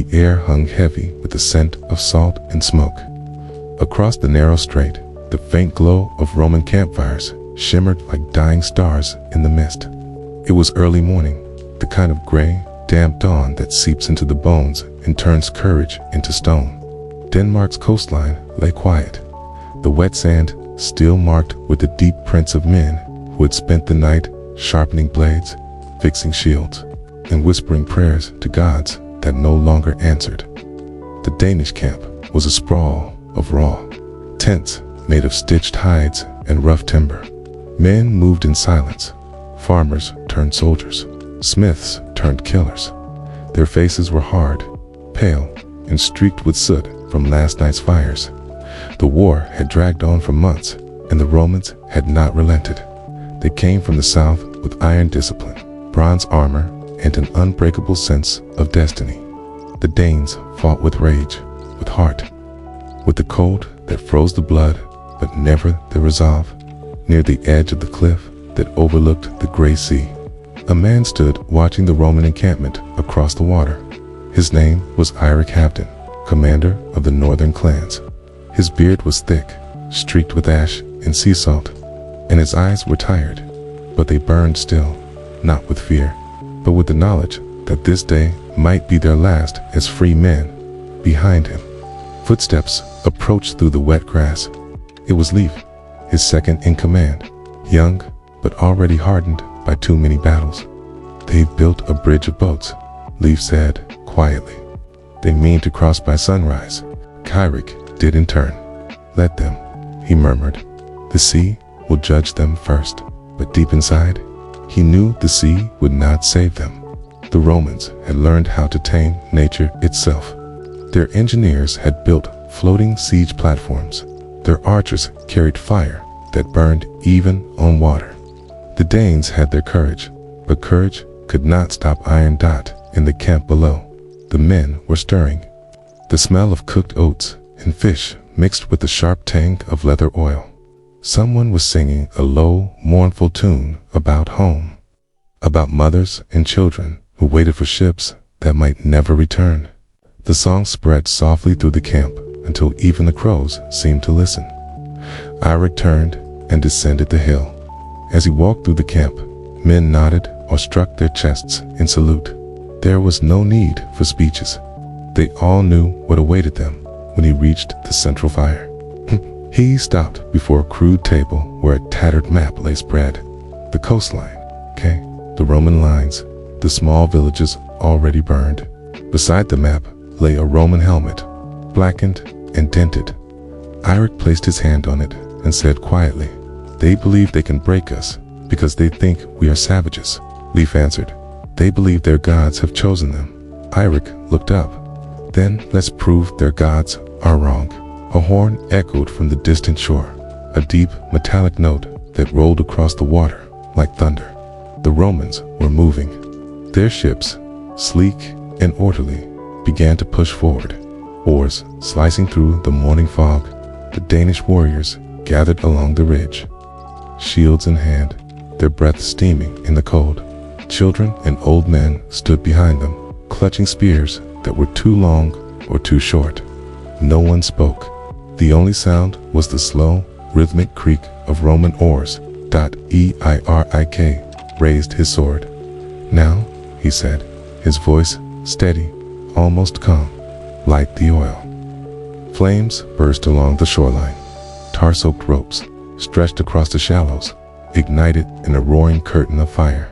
The air hung heavy with the scent of salt and smoke. Across the narrow strait, the faint glow of Roman campfires shimmered like dying stars in the mist. It was early morning, the kind of gray, damp dawn that seeps into the bones and turns courage into stone. Denmark's coastline lay quiet, the wet sand still marked with the deep prints of men who had spent the night sharpening blades, fixing shields, and whispering prayers to gods that no longer answered. The Danish camp was a sprawl of raw tents made of stitched hides and rough timber. Men moved in silence. Farmers turned soldiers. Smiths turned killers. Their faces were hard, pale, and streaked with soot from last night's fires. The war had dragged on for months, and the Romans had not relented. They came from the south with iron discipline, bronze armor, and an unbreakable sense of destiny. The Danes fought with rage, with heart, with the cold that froze the blood, but never the resolve. Near the edge of the cliff that overlooked the gray sea, a man stood watching the Roman encampment across the water. His name was Eirik Havden, commander of the northern clans. His beard was thick, streaked with ash and sea salt, and his eyes were tired, but they burned still, not with fear, but with the knowledge that this day might be their last as free men. Behind him, footsteps approached through the wet grass. It was Leif, his second in command, young but already hardened by too many battles. "They've built a bridge of boats," Leif said quietly. "They mean to cross by sunrise." Eirik did in turn. "Let them," he murmured. "The sea will judge them first." But deep inside, he knew the sea would not save them. The Romans had learned how to tame nature itself. Their engineers had built floating siege platforms. Their archers carried fire that burned even on water. The Danes had their courage, but courage could not stop Iron Dot in the camp below. The men were stirring. The smell of cooked oats and fish mixed with the sharp tang of leather oil. Someone was singing a low, mournful tune about home, about mothers and children who waited for ships that might never return. The song spread softly through the camp until even the crows seemed to listen. Eirik turned and descended the hill. As he walked through the camp, men nodded or struck their chests in salute. There was no need for speeches. They all knew what awaited them when he reached the central fire. He stopped before a crude table where a tattered map lay spread. The coastline, the Roman lines, the small villages already burned. Beside the map lay a Roman helmet, blackened and dented. Eirik placed his hand on it and said quietly, "They believe they can break us because they think we are savages," Leif answered. "They believe their gods have chosen them." Eirik looked up. "Then let's prove their gods are wrong." A horn echoed from the distant shore, a deep metallic note that rolled across the water like thunder. The Romans were moving. Their ships, sleek and orderly, began to push forward, oars slicing through the morning fog. The Danish warriors gathered along the ridge, shields in hand, their breath steaming in the cold. Children and old men stood behind them, clutching spears that were too long or too short. No one spoke. The only sound was the slow, rhythmic creak of Roman oars. Eirik raised his sword. "Now," he said, his voice steady, almost calm, "light the oil." Flames burst along the shoreline. Tar-soaked ropes stretched across the shallows, ignited in a roaring curtain of fire.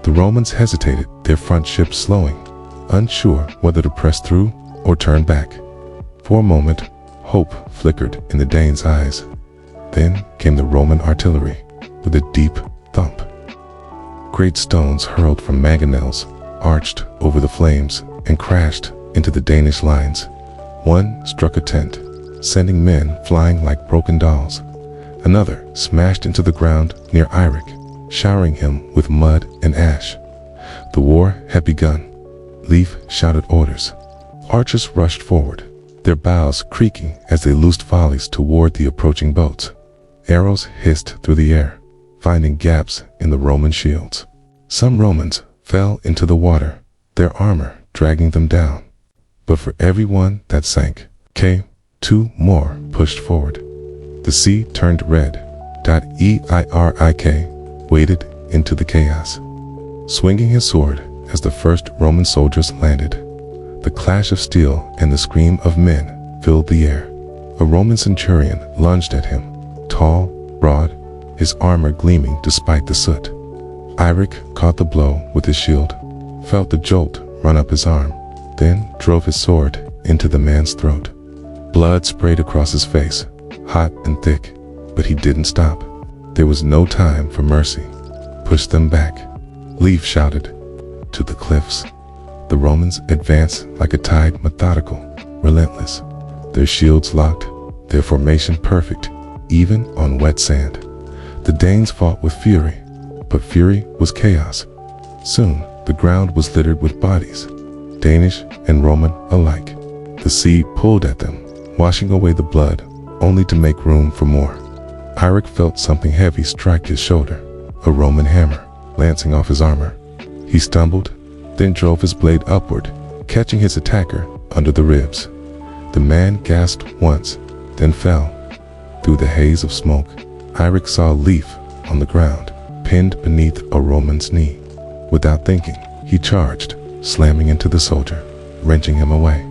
The Romans hesitated, their front ships slowing, unsure whether to press through or turn back. For a moment, hope flickered in the Danes' eyes. Then came the Roman artillery with a deep thump. Great stones hurled from mangonels arched over the flames and crashed into the Danish lines. One struck a tent, sending men flying like broken dolls. Another smashed into the ground near Eirik, showering him with mud and ash. The war had begun. Leif shouted orders. Archers rushed forward, their bows creaking as they loosed volleys toward the approaching boats. Arrows hissed through the air, finding gaps in the Roman shields. Some Romans fell into the water, their armor dragging them down. But for every one that sank, two more pushed forward. The sea turned red. Eirik waded into the chaos, swinging his sword as the first Roman soldiers landed. The clash of steel and the scream of men filled the air. A Roman centurion lunged at him, tall, broad, his armor gleaming despite the soot. Eirik caught the blow with his shield, felt the jolt run up his arm, then drove his sword into the man's throat. Blood sprayed across his face, hot and thick, but he didn't stop. There was no time for mercy. Push them back, Leif shouted. To the cliffs. The Romans advanced like a tide, methodical, relentless. Their shields locked, their formation perfect, even on wet sand. The Danes fought with fury, but fury was chaos. Soon, the ground was littered with bodies, Danish and Roman alike. The sea pulled at them, washing away the blood, only to make room for more. Eirik felt something heavy strike his shoulder, a Roman hammer, lancing off his armor. He stumbled, then drove his blade upward, catching his attacker under the ribs. The man gasped once, then fell. Through the haze of smoke, Eirik saw Leif on the ground, pinned beneath a Roman's knee. Without thinking, he charged, slamming into the soldier, wrenching him away.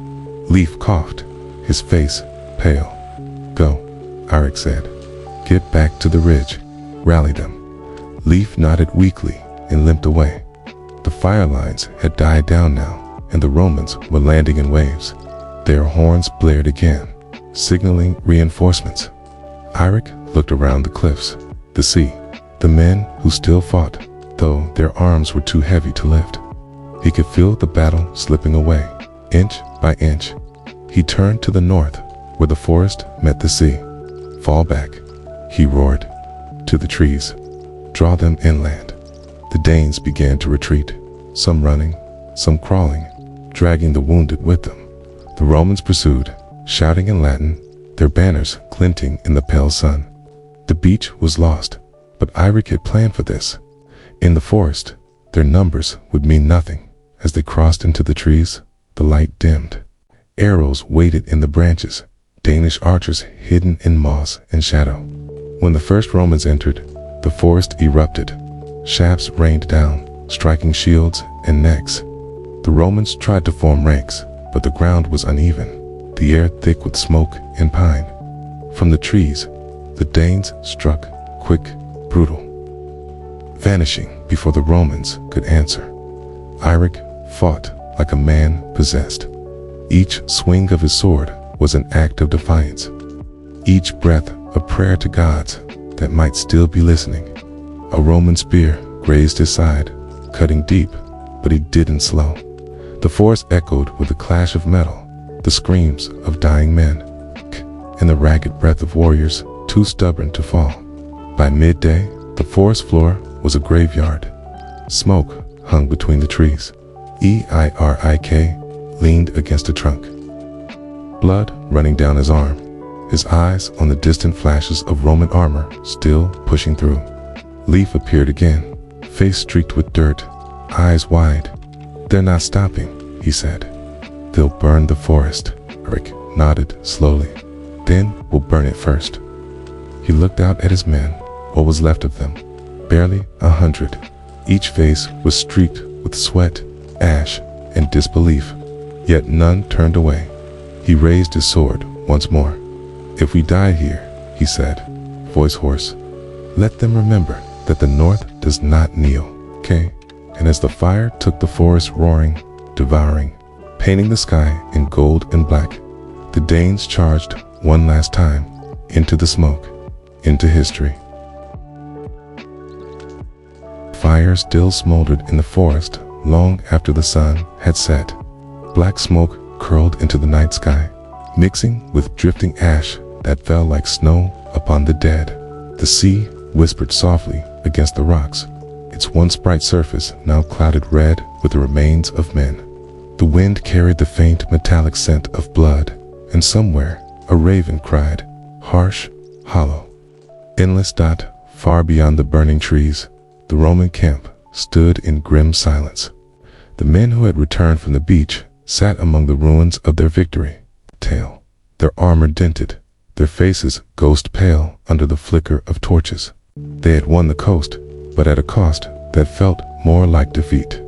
Leif coughed, his face pale. Go, Eirik said. Get back to the ridge. Rally them. Leif nodded weakly and limped away. The fire lines had died down now, and the Romans were landing in waves. Their horns blared again, signaling reinforcements. Eirik looked around the cliffs, the sea, the men who still fought, though their arms were too heavy to lift. He could feel the battle slipping away, inch by inch. He turned to the north, where the forest met the sea. Fall back, he roared. To the trees. Draw them inland. The Danes began to retreat, some running, some crawling, dragging the wounded with them. The Romans pursued, shouting in Latin, their banners glinting in the pale sun. The beach was lost, but Eirik had planned for this. In the forest, their numbers would mean nothing. As they crossed into the trees, the light dimmed. Arrows waited in the branches, Danish archers hidden in moss and shadow. When the first Romans entered, the forest erupted. Shafts rained down, striking shields and necks. The Romans tried to form ranks, but the ground was uneven, the air thick with smoke and pine. From the trees, the Danes struck, quick, brutal, vanishing before the Romans could answer. Eirik fought like a man possessed. Each swing of his sword was an act of defiance. Each breath a prayer to gods that might still be listening. A Roman spear grazed his side, cutting deep, but he didn't slow. The forest echoed with the clash of metal, the screams of dying men, and the ragged breath of warriors too stubborn to fall. By midday, the forest floor was a graveyard. Smoke hung between the trees. Eirik leaned against a trunk, blood running down his arm, his eyes on the distant flashes of Roman armor still pushing through. Leif appeared again, face streaked with dirt, eyes wide. They're not stopping, he said. They'll burn the forest. Eirik nodded slowly. Then we'll burn it first. He looked out at his men, what was left of them, barely 100. Each face was streaked with sweat, ash, and disbelief, yet none turned away. He raised his sword once more. If we die here, he said, voice hoarse, let them remember that the North does not kneel, okay? And as the fire took the forest roaring, devouring, painting the sky in gold and black, the Danes charged one last time into the smoke, into history. Fire still smoldered in the forest long after the sun had set. Black smoke curled into the night sky, mixing with drifting ash that fell like snow upon the dead. The sea whispered softly against the rocks, its once bright surface now clouded red with the remains of men. The wind carried the faint metallic scent of blood, and somewhere a raven cried, harsh, hollow. Endless far beyond the burning trees, the Roman camp stood in grim silence. The men who had returned from the beach sat among the ruins of their victory, tale, their armor dented, their faces ghost pale under the flicker of torches. They had won the coast, but at a cost that felt more like defeat.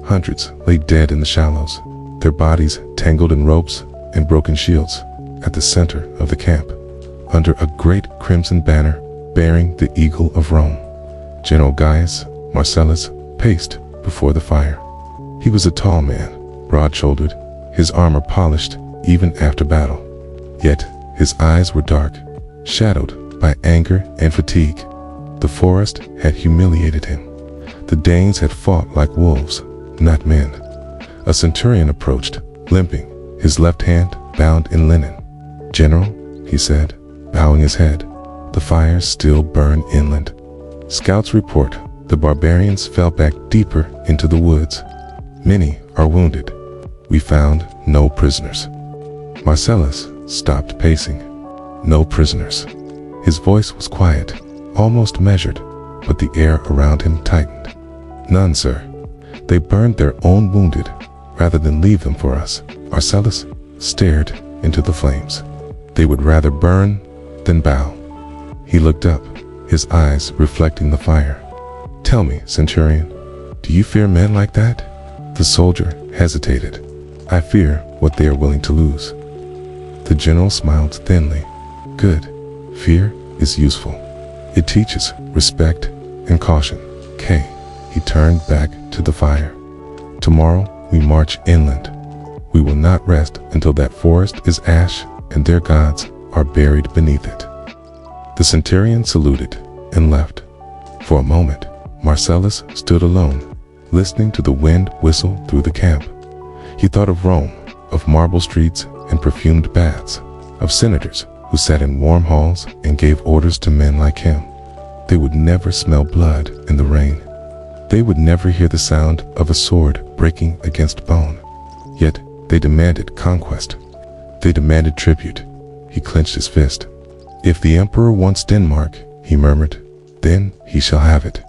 Hundreds lay dead in the shallows, their bodies tangled in ropes and broken shields. At the center of the camp, under a great crimson banner bearing the eagle of Rome, General Gaius Marcellus paced before the fire. He was a tall man, broad-shouldered, his armor polished even after battle. Yet his eyes were dark, shadowed by anger and fatigue. The forest had humiliated him. The Danes had fought like wolves, not men. A centurion approached, limping, his left hand bound in linen. "General," he said, bowing his head, "the fires still burn inland. Scouts report the barbarians fell back deeper into the woods. Many are wounded. We found no prisoners." Marcellus stopped pacing. No prisoners. His voice was quiet, almost measured, but the air around him tightened. "None, sir. They burned their own wounded rather than leave them for us." Marcellus stared into the flames. "They would rather burn than bow." He looked up, his eyes reflecting the fire. "Tell me, centurion, do you fear men like that?" The soldier hesitated. "I fear what they are willing to lose." The general smiled thinly. "Good. Fear is useful. It teaches respect and caution." "Kay." He turned back to the fire. "Tomorrow we march inland. We will not rest until that forest is ash and their gods are buried beneath it." The centurion saluted and left. For a moment, Marcellus stood alone, listening to the wind whistle through the camp. He thought of Rome, of marble streets and perfumed baths, of senators who sat in warm halls and gave orders to men like him. They would never smell blood in the rain. They would never hear the sound of a sword breaking against bone. Yet they demanded conquest. They demanded tribute. He clenched his fist. "If the emperor wants Denmark," he murmured, "then he shall have it.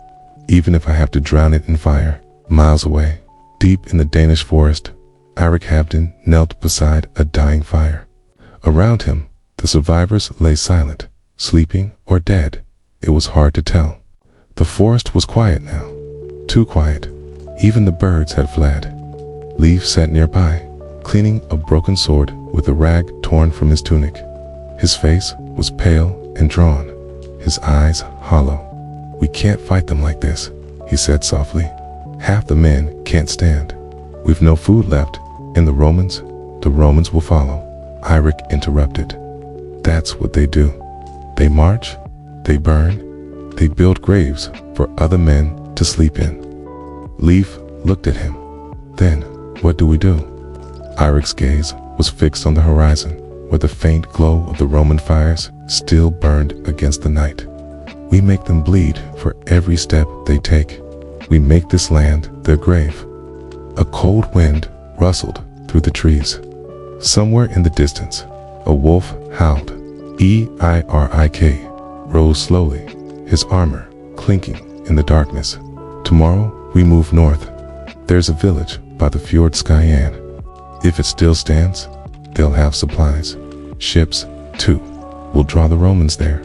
Even if I have to drown it in fire." Miles away, deep in the Danish forest, Eirik Havden knelt beside a dying fire. Around him, the survivors lay silent, sleeping or dead. It was hard to tell. The forest was quiet now. Too quiet. Even the birds had fled. Leif sat nearby, cleaning a broken sword with a rag torn from his tunic. His face was pale and drawn, his eyes hollow. "We can't fight them like this," he said softly. "Half the men can't stand. We've no food left, and the Romans will follow." Eirik interrupted. "That's what they do. They march, they burn, they build graves for other men to sleep in." Leif looked at him. "Then, what do we do?" Eirik's gaze was fixed on the horizon, where the faint glow of the Roman fires still burned against the night. "We make them bleed for every step they take. We make this land their grave." A cold wind rustled through the trees. Somewhere in the distance, a wolf howled. Eirik rose slowly, his armor clinking in the darkness. "Tomorrow we move north. There's a village by the fjord Skyen. If it still stands, they'll have supplies. Ships, too. We'll draw the Romans there.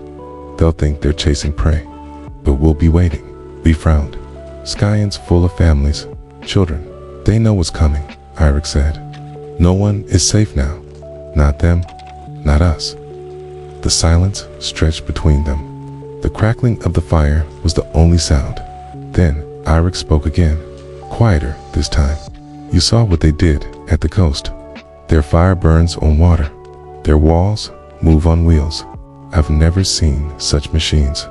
They'll think they're chasing prey. But we'll be waiting." We frowned. "Skyen's full of families, children. They know what's coming," Eirik said. "No one is safe now. Not them, not us." The silence stretched between them. The crackling of the fire was the only sound. Then Eirik spoke again, quieter this time. "You saw what they did at the coast. Their fire burns on water. Their walls move on wheels. I've never seen such machines.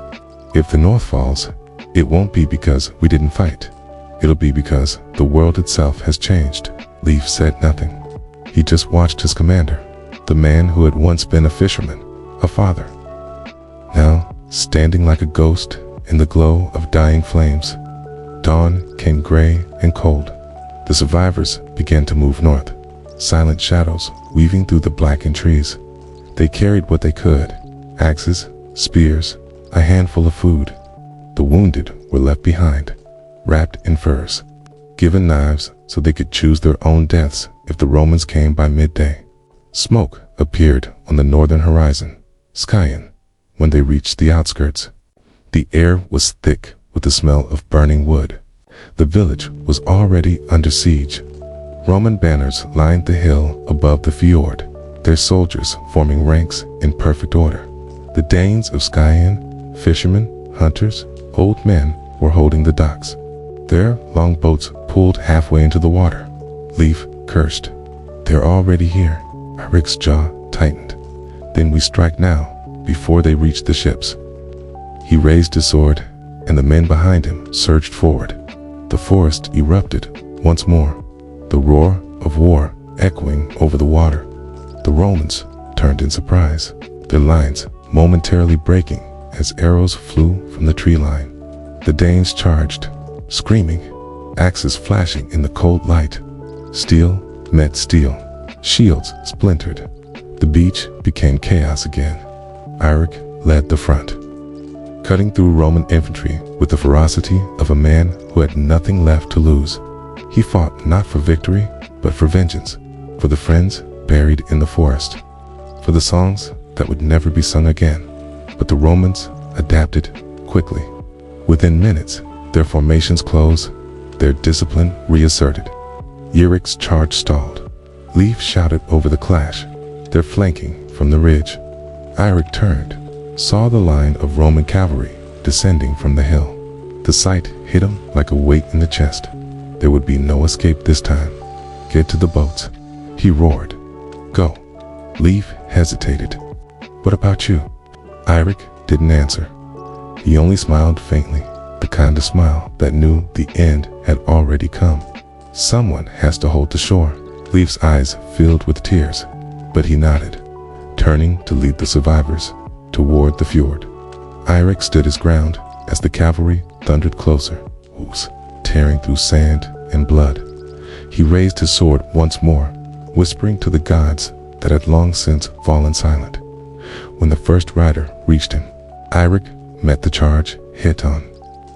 If the North falls, it won't be because we didn't fight. It'll be because the world itself has changed." Leif said nothing. He just watched his commander, the man who had once been a fisherman, a father. Now, standing like a ghost in the glow of dying flames. Dawn came gray and cold. The survivors began to move north, silent shadows weaving through the blackened trees. They carried what they could: axes, spears, a handful of food. The wounded were left behind, wrapped in furs, given knives so they could choose their own deaths if the Romans came by midday. Smoke appeared on the northern horizon, Skian, when they reached the outskirts. The air was thick with the smell of burning wood. The village was already under siege. Roman banners lined the hill above the fjord, their soldiers forming ranks in perfect order. The Danes of Skian, fishermen, hunters, old men, were holding the docks. Their long boats pulled halfway into the water. Leif cursed. "They're already here." Irik's jaw tightened. "Then we strike now, before they reach the ships." He raised his sword, and the men behind him surged forward. The forest erupted once more, the roar of war echoing over the water. The Romans turned in surprise, their lines momentarily breaking as arrows flew from the tree line. The Danes charged, screaming, axes flashing in the cold light. Steel met steel, shields splintered. The beach became chaos again. Eirik led the front, cutting through Roman infantry with the ferocity of a man who had nothing left to lose. He fought not for victory, but for vengeance, for the friends buried in the forest, for the songs that would never be sung again. But the Romans adapted quickly. Within minutes, their formations closed, their discipline reasserted. Eirik's charge stalled. Leif shouted over the clash. "They're flanking from the ridge." Eirik turned, saw the line of Roman cavalry descending from the hill. The sight hit him like a weight in the chest. There would be no escape this time. "Get to the boats," he roared. "Go." Leif hesitated. "What about you?" Eirik didn't answer. He only smiled faintly, the kind of smile that knew the end had already come. "Someone has to hold the shore." Leif's eyes filled with tears, but he nodded, turning to lead the survivors toward the fjord. Eirik stood his ground as the cavalry thundered closer, hoofs tearing through sand and blood. He raised his sword once more, whispering to the gods that had long since fallen silent. When the first rider reached him, Eirik met the charge head-on.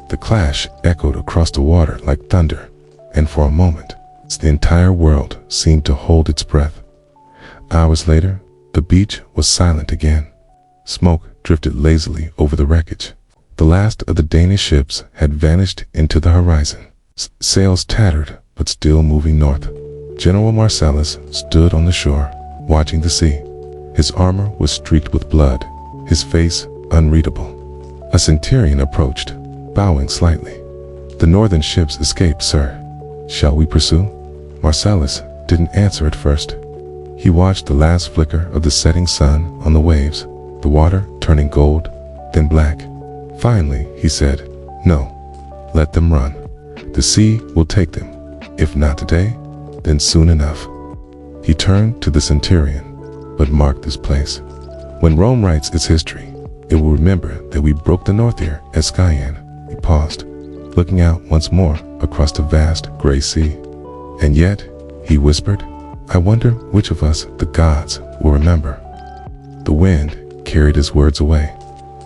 The clash echoed across the water like thunder, and for a moment, the entire world seemed to hold its breath. Hours later, the beach was silent again. Smoke drifted lazily over the wreckage. The last of the Danish ships had vanished into the horizon, sails tattered but still moving north. General Marcellus stood on the shore, watching the sea. His armor was streaked with blood, his face unreadable. A centurion approached, bowing slightly. "The northern ships escaped, sir. Shall we pursue?" Marcellus didn't answer at first. He watched the last flicker of the setting sun on the waves, the water turning gold, then black. Finally, he said, "No, let them run. The sea will take them. If not today, then soon enough." He turned to the centurion, but marked this place. "When Rome writes its history, it will remember that we broke the north ear at Skian." He paused, looking out once more across the vast gray sea. "And yet," he whispered, "I wonder which of us the gods will remember." The wind carried his words away.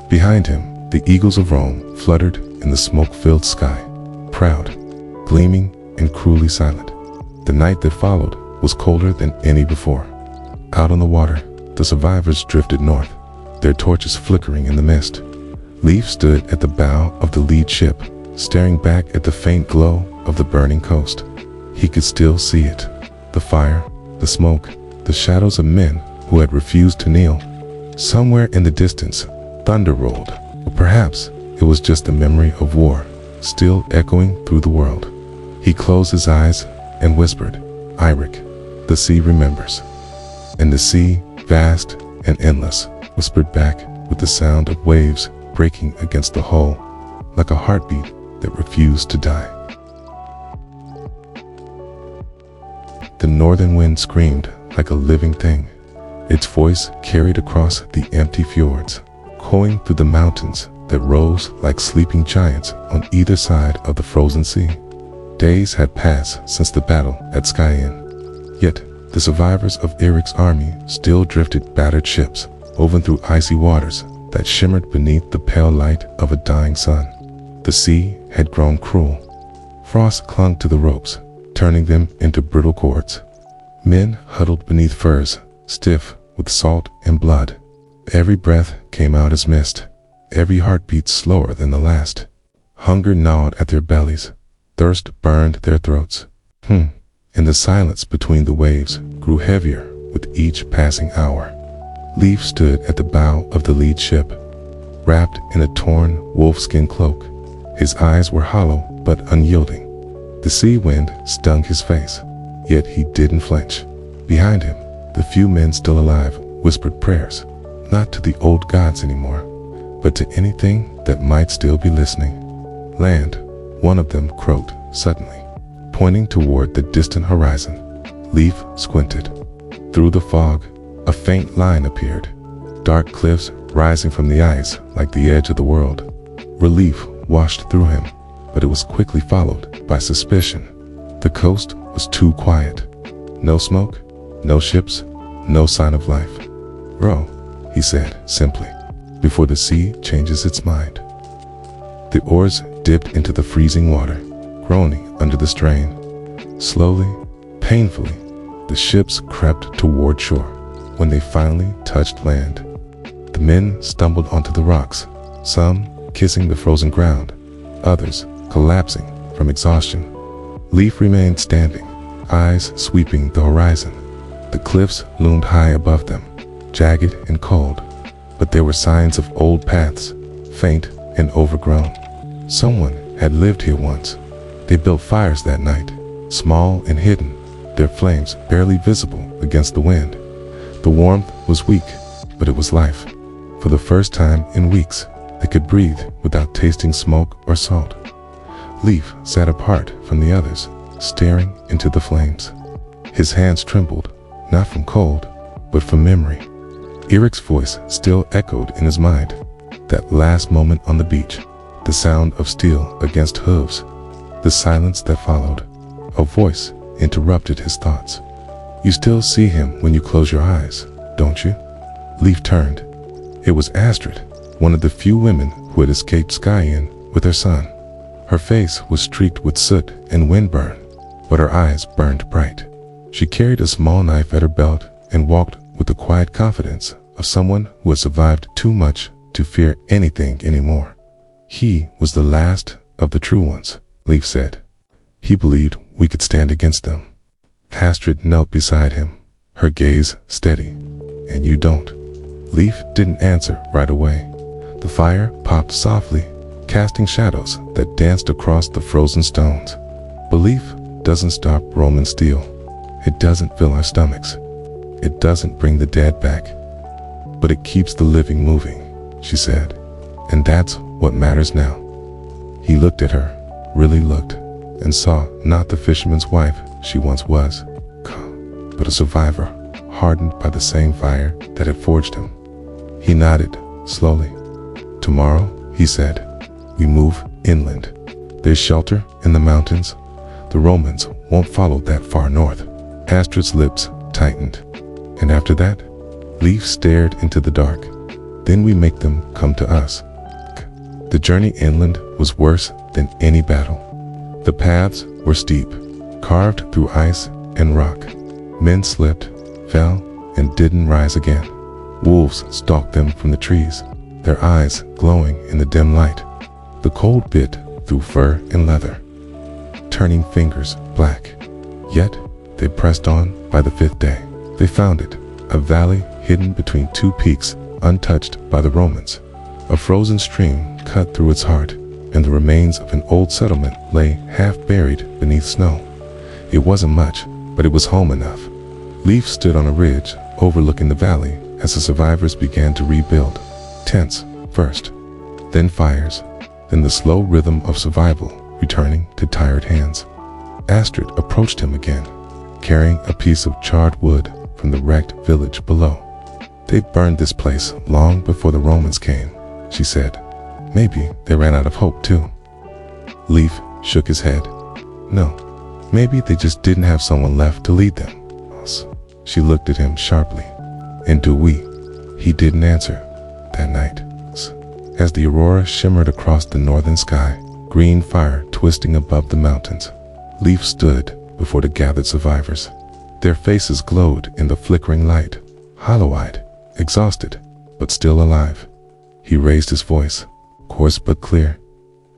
Behind him, the eagles of Rome fluttered in the smoke-filled sky, proud, gleaming, and cruelly silent. The night that followed was colder than any before. Out on the water, the survivors drifted north, their torches flickering in the mist. Leif stood at the bow of the lead ship, staring back at the faint glow of the burning coast. He could still see it, the fire, the smoke, the shadows of men who had refused to kneel. Somewhere in the distance, thunder rolled, or perhaps it was just the memory of war, still echoing through the world. He closed his eyes and whispered, "Eirik, the sea remembers." And the sea, vast and endless, whispered back with the sound of waves breaking against the hull, like a heartbeat that refused to die. The northern wind screamed like a living thing. Its voice carried across the empty fjords, cawing through the mountains that rose like sleeping giants on either side of the frozen sea. Days had passed since the battle at Skian, yet the survivors of Eirik's army still drifted battered ships, woven through icy waters that shimmered beneath the pale light of a dying sun. The sea had grown cruel. Frost clung to the ropes, turning them into brittle cords. Men huddled beneath firs, stiff with salt and blood. Every breath came out as mist, every heartbeat slower than the last. Hunger gnawed at their bellies, thirst burned their throats. And the silence between the waves grew heavier with each passing hour. Leif stood at the bow of the lead ship, wrapped in a torn wolfskin cloak. His eyes were hollow but unyielding. The sea wind stung his face, yet he didn't flinch. Behind him, the few men still alive whispered prayers, not to the old gods anymore, but to anything that might still be listening. Land, one of them croaked suddenly, pointing toward the distant horizon. Leif squinted. Through the fog, a faint line appeared, dark cliffs rising from the ice like the edge of the world. Relief washed through him, but it was quickly followed by suspicion. The coast was too quiet. No smoke, no ships, no sign of life. "Row," he said simply, "before the sea changes its mind." The oars dipped into the freezing water, groaning under the strain. Slowly, painfully, the ships crept toward shore. When they finally touched land, the men stumbled onto the rocks, some kissing the frozen ground, others collapsing from exhaustion. Leif remained standing, eyes sweeping the horizon. The cliffs loomed high above them, jagged and cold, but there were signs of old paths, faint and overgrown. Someone had lived here once. They built fires that night, small and hidden, their flames barely visible against the wind. The warmth was weak, but it was life. For the first time in weeks, they could breathe without tasting smoke or salt. Leif sat apart from the others, staring into the flames. His hands trembled, not from cold, but from memory. Eric's voice still echoed in his mind. That last moment on the beach, the sound of steel against hooves, the silence that followed. A voice interrupted his thoughts. "You still see him when you close your eyes, don't you?" Leif turned. It was Astrid, one of the few women who had escaped Skyen with her son. Her face was streaked with soot and windburn, but her eyes burned bright. She carried a small knife at her belt and walked with the quiet confidence of someone who had survived too much to fear anything anymore. "He was the last of the true ones," Leif said. "He believed we could stand against them." Astrid knelt beside him, her gaze steady. "And you don't." Leif didn't answer right away. The fire popped softly, casting shadows that danced across the frozen stones. Belief doesn't stop Roman steel. It doesn't fill our stomachs. It doesn't bring the dead back. But it keeps the living moving, she said. And that's what matters now. He looked at her, really looked, and saw not the fisherman's wife she once was, but a survivor, hardened by the same fire that had forged him. He nodded, slowly. "Tomorrow," he said, "we move inland. There's shelter in the mountains. The Romans won't follow that far north." Astrid's lips tightened. "And after that?" Leif stared into the dark. "Then we make them come to us." The journey inland was worse than any battle. The paths were steep, carved through ice and rock. Men slipped, fell, and didn't rise again. Wolves stalked them from the trees, their eyes glowing in the dim light. The cold bit through fur and leather, turning fingers black. Yet they pressed on. By the 5th day, they found it, a valley hidden between two peaks untouched by the Romans. A frozen stream cut through its heart, and the remains of an old settlement lay half buried beneath snow. It wasn't much, but it was home enough. Leif stood on a ridge overlooking the valley as the survivors began to rebuild. Tents first, then fires, then the slow rhythm of survival returning to tired hands. Astrid approached him again, carrying a piece of charred wood from the wrecked village below. "They burned this place long before the Romans came," she said. "Maybe they ran out of hope too." Leif shook his head. "No, maybe they just didn't have someone left to lead them." She looked at him sharply. "And do we?" He didn't answer. That night, as the aurora shimmered across the northern sky, green fire twisting above the mountains, Leif stood before the gathered survivors. Their faces glowed in the flickering light, hollow-eyed, exhausted, but still alive. He raised his voice, coarse but clear.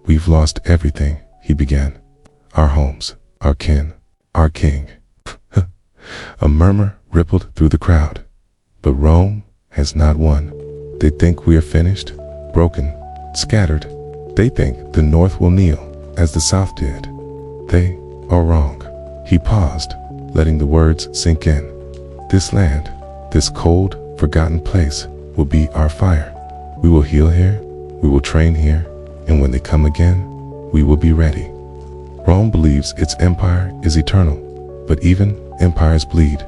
"We've lost everything," he began. "Our homes, our kin, our king." A murmur rippled through the crowd. "But Rome has not won. They think we are finished, broken, scattered. They think the North will kneel, as the South did. They are wrong." He paused, letting the words sink in. "This land, this cold, forgotten place, will be our fire. We will heal here, we will train here, and when they come again, we will be ready." Rome believes its empire is eternal, but even empires bleed.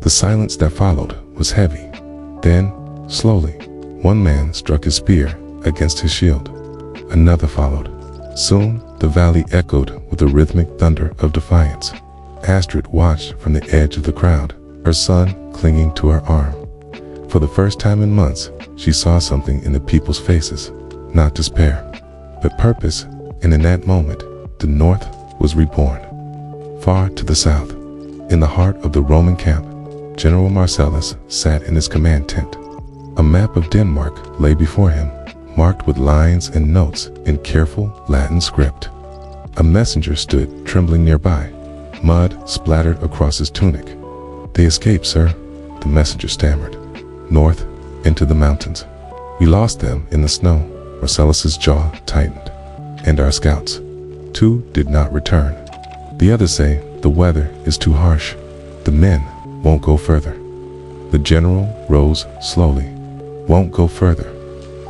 The silence that followed was heavy. Then, slowly, one man struck his spear against his shield. Another followed. Soon, the valley echoed with the rhythmic thunder of defiance. Astrid watched from the edge of the crowd, her son clinging to her arm. For the first time in months, she saw something in the people's faces, not despair, but purpose, and in that moment, the North was reborn. Far to the south, in the heart of the Roman camp, General Marcellus sat in his command tent. A map of Denmark lay before him, marked with lines and notes in careful Latin script. A messenger stood trembling nearby, mud splattered across his tunic. "They escaped, sir," the messenger stammered. "North, into the mountains. We lost them in the snow." Marcellus's jaw tightened. "And our scouts. 2 did not return. The others say the weather is too harsh. The men won't go further." The general rose slowly. "Won't go further."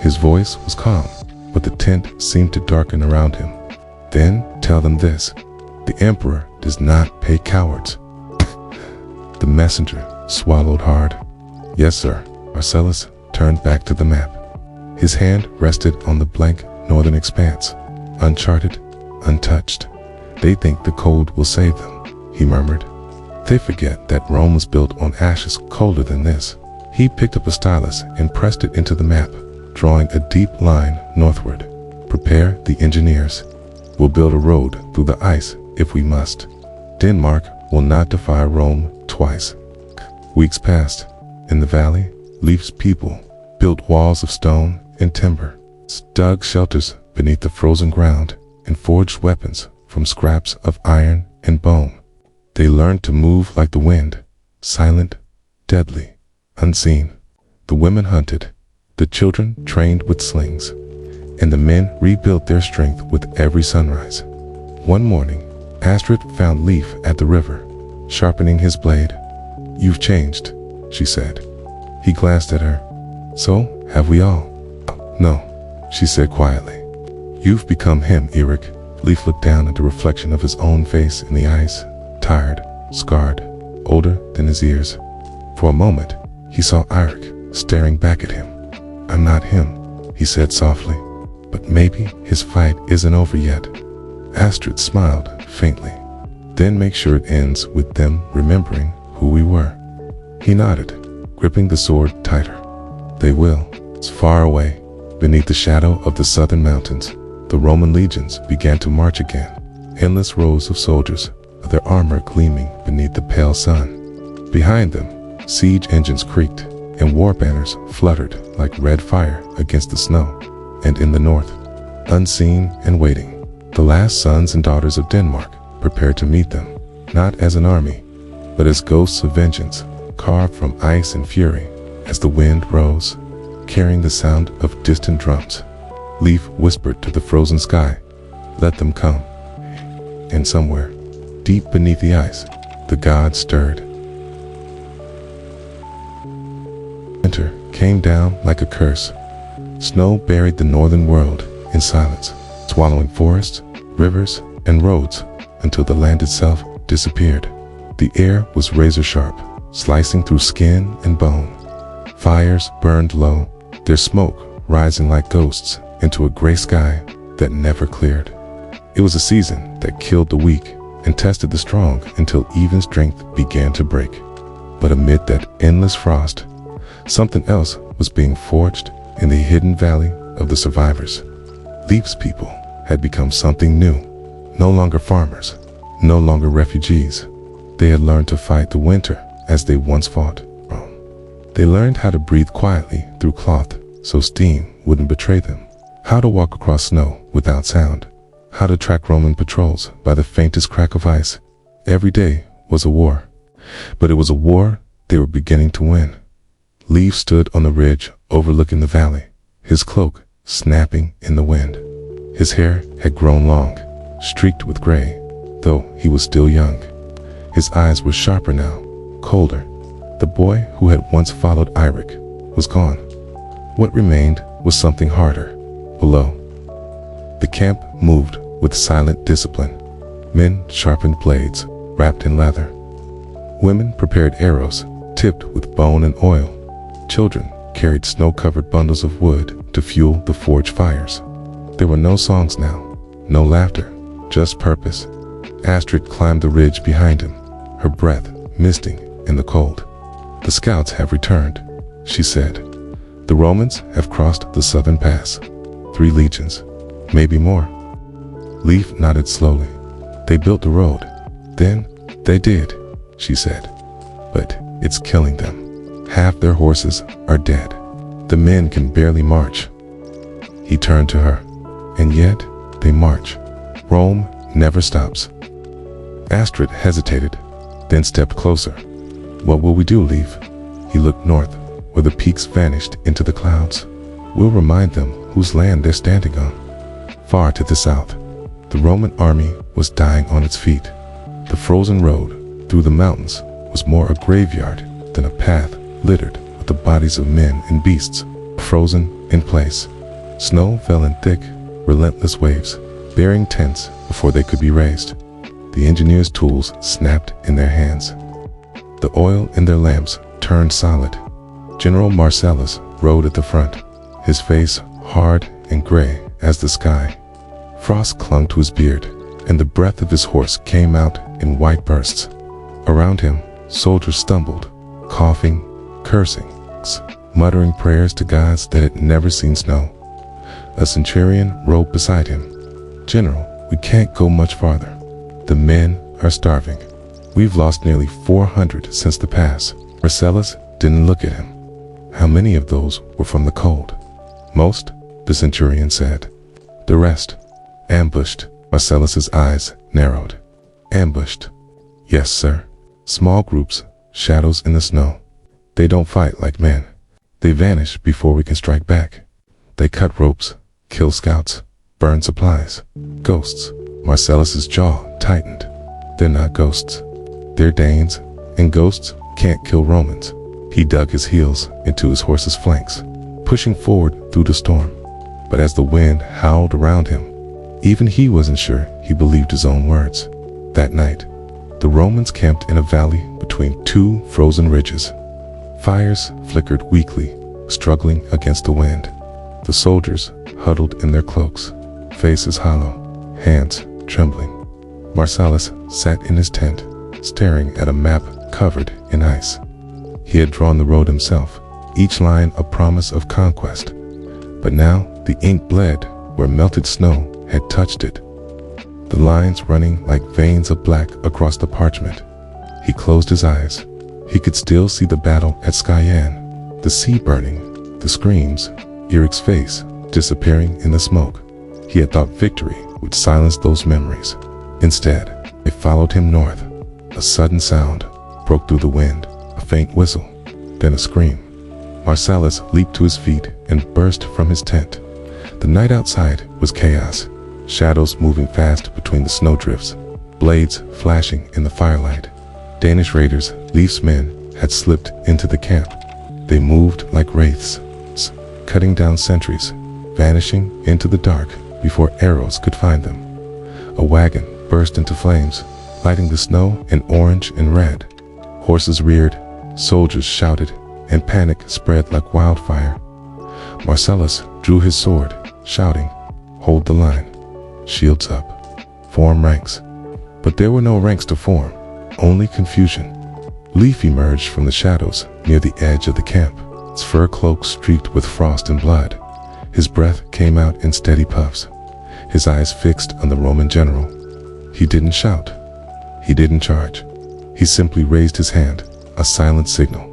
His voice was calm, but the tent seemed to darken around him. "Then tell them this. The emperor does not pay cowards." The messenger swallowed hard. "Yes, sir." Marcellus turned back to the map. His hand rested on the blank northern expanse, uncharted, untouched. "They think the cold will save them," he murmured. "They forget that Rome was built on ashes colder than this." He picked up a stylus and pressed it into the map, drawing a deep line northward. "Prepare the engineers. We'll build a road through the ice if we must. Denmark will not defy Rome twice." Weeks passed. In the valley, Leif's people built walls of stone and timber, dug shelters beneath the frozen ground, and forged weapons from scraps of iron and bone. They learned to move like the wind, silent, deadly, unseen. The women hunted, the children trained with slings, and the men rebuilt their strength with every sunrise. One morning, Astrid found Leif at the river, sharpening his blade. "You've changed," she said. He glanced at her. "So have we all." "No," she said quietly. "You've become him, Eric." Leif looked down at the reflection of his own face in the ice, tired, scarred, older than his years. For a moment, he saw Eric staring back at him. "I'm not him," he said softly. "But maybe his fight isn't over yet." Astrid smiled faintly. "Then make sure it ends with them remembering who we were." He nodded, gripping the sword tighter. "They will." It's far away, beneath the shadow of the southern mountains, the Roman legions began to march again. Endless rows of soldiers, their armor gleaming beneath the pale sun. Behind them, siege engines creaked, and war banners fluttered like red fire against the snow. And in the north, unseen and waiting, the last sons and daughters of Denmark prepared to meet them, not as an army, but as ghosts of vengeance, carved from ice and fury. As the wind rose, carrying the sound of distant drums, Leif whispered to the frozen sky, "Let them come." And somewhere, deep beneath the ice, the gods stirred. Winter came down like a curse. Snow buried the northern world in silence, swallowing forests, rivers, and roads until the land itself disappeared. The air was razor sharp, slicing through skin and bone. Fires burned low, their smoke rising like ghosts into a gray sky that never cleared. It was a season that killed the weak and tested the strong until even strength began to break. But amid that endless frost, something else was being forged in the hidden valley of the survivors. Leif's people had become something new, no longer farmers, no longer refugees. They had learned to fight the winter as they once fought Rome. They learned how to breathe quietly through cloth so steam wouldn't betray them, how to walk across snow without sound, how to track Roman patrols by the faintest crack of ice. Every day was a war, but it was a war they were beginning to win. Leif stood on the ridge overlooking the valley, his cloak snapping in the wind. His hair had grown long, streaked with gray, though he was still young. His eyes were sharper now, colder. The boy who had once followed Eirik was gone. What remained was something harder, below. The camp moved with silent discipline. Men sharpened blades, wrapped in leather. Women prepared arrows, tipped with bone and oil. Children carried snow-covered bundles of wood to fuel the forge fires. There were no songs now, no laughter, just purpose. Astrid climbed the ridge behind him, her breath misting in the cold. "The scouts have returned," she said. "The Romans have crossed the southern pass. 3 legions, maybe more." Leif nodded slowly. "They built the road." "Then they did," she said. "But it's killing them. Half their horses are dead. The men can barely march." He turned to her. "And yet they march. Rome never stops." Astrid hesitated, then stepped closer. "What will we do, Leif?" He looked north, where the peaks vanished into the clouds. "We'll remind them whose land they're standing on." Far to the south, the Roman army was dying on its feet. The frozen road through the mountains was more a graveyard than a path littered with the bodies of men and beasts, frozen in place. Snow fell in thick, relentless waves, burying tents before they could be raised. The engineers' tools snapped in their hands. The oil in their lamps turned solid. General Marcellus rode at the front, his face hard and gray as the sky. Frost clung to his beard, and the breath of his horse came out in white bursts. Around him, soldiers stumbled, coughing, cursing, muttering prayers to gods that had never seen snow. A centurion rode beside him. "General, we can't go much farther. The men are starving. We've lost nearly 400 since the pass." Marcellus didn't look at him. "How many of those were from the cold?" "Most," the centurion said. "The rest, ambushed." Marcellus's eyes narrowed. "Ambushed?" "Yes, sir. Small groups, shadows in the snow. They don't fight like men. They vanish before we can strike back. They cut ropes, kill scouts, burn supplies. Ghosts." Marcellus's jaw tightened. "They're not ghosts. They're Danes, and ghosts can't kill Romans." He dug his heels into his horse's flanks, pushing forward through the storm. But as the wind howled around him, even he wasn't sure he believed his own words. That night, the Romans camped in a valley between 2 frozen ridges. Fires flickered weakly, struggling against the wind. The soldiers huddled in their cloaks, faces hollow, hands trembling. Marcellus sat in his tent, staring at a map covered in ice. He had drawn the road himself, each line a promise of conquest. But now the ink bled where melted snow had touched it, the lines running like veins of black across the parchment. He closed his eyes. He could still see the battle at Skyen, the sea burning, the screams, Eric's face disappearing in the smoke. He had thought victory would silence those memories. Instead, it followed him north. A sudden sound broke through the wind, a faint whistle, then a scream. Marcellus leaped to his feet and burst from his tent. The night outside was chaos, shadows moving fast between the snowdrifts, blades flashing in the firelight. Danish raiders, Leif's men, had slipped into the camp. They moved like wraiths, cutting down sentries, vanishing into the dark before arrows could find them. A wagon burst into flames, lighting the snow in orange and red. Horses reared, soldiers shouted, and panic spread like wildfire. Marcellus drew his sword, shouting, "Hold the line. Shields up. Form ranks." But there were no ranks to form, only confusion. Leif emerged from the shadows near the edge of the camp, its fur cloak streaked with frost and blood. His breath came out in steady puffs, his eyes fixed on the Roman general. He didn't shout. He didn't charge. He simply raised his hand, a silent signal.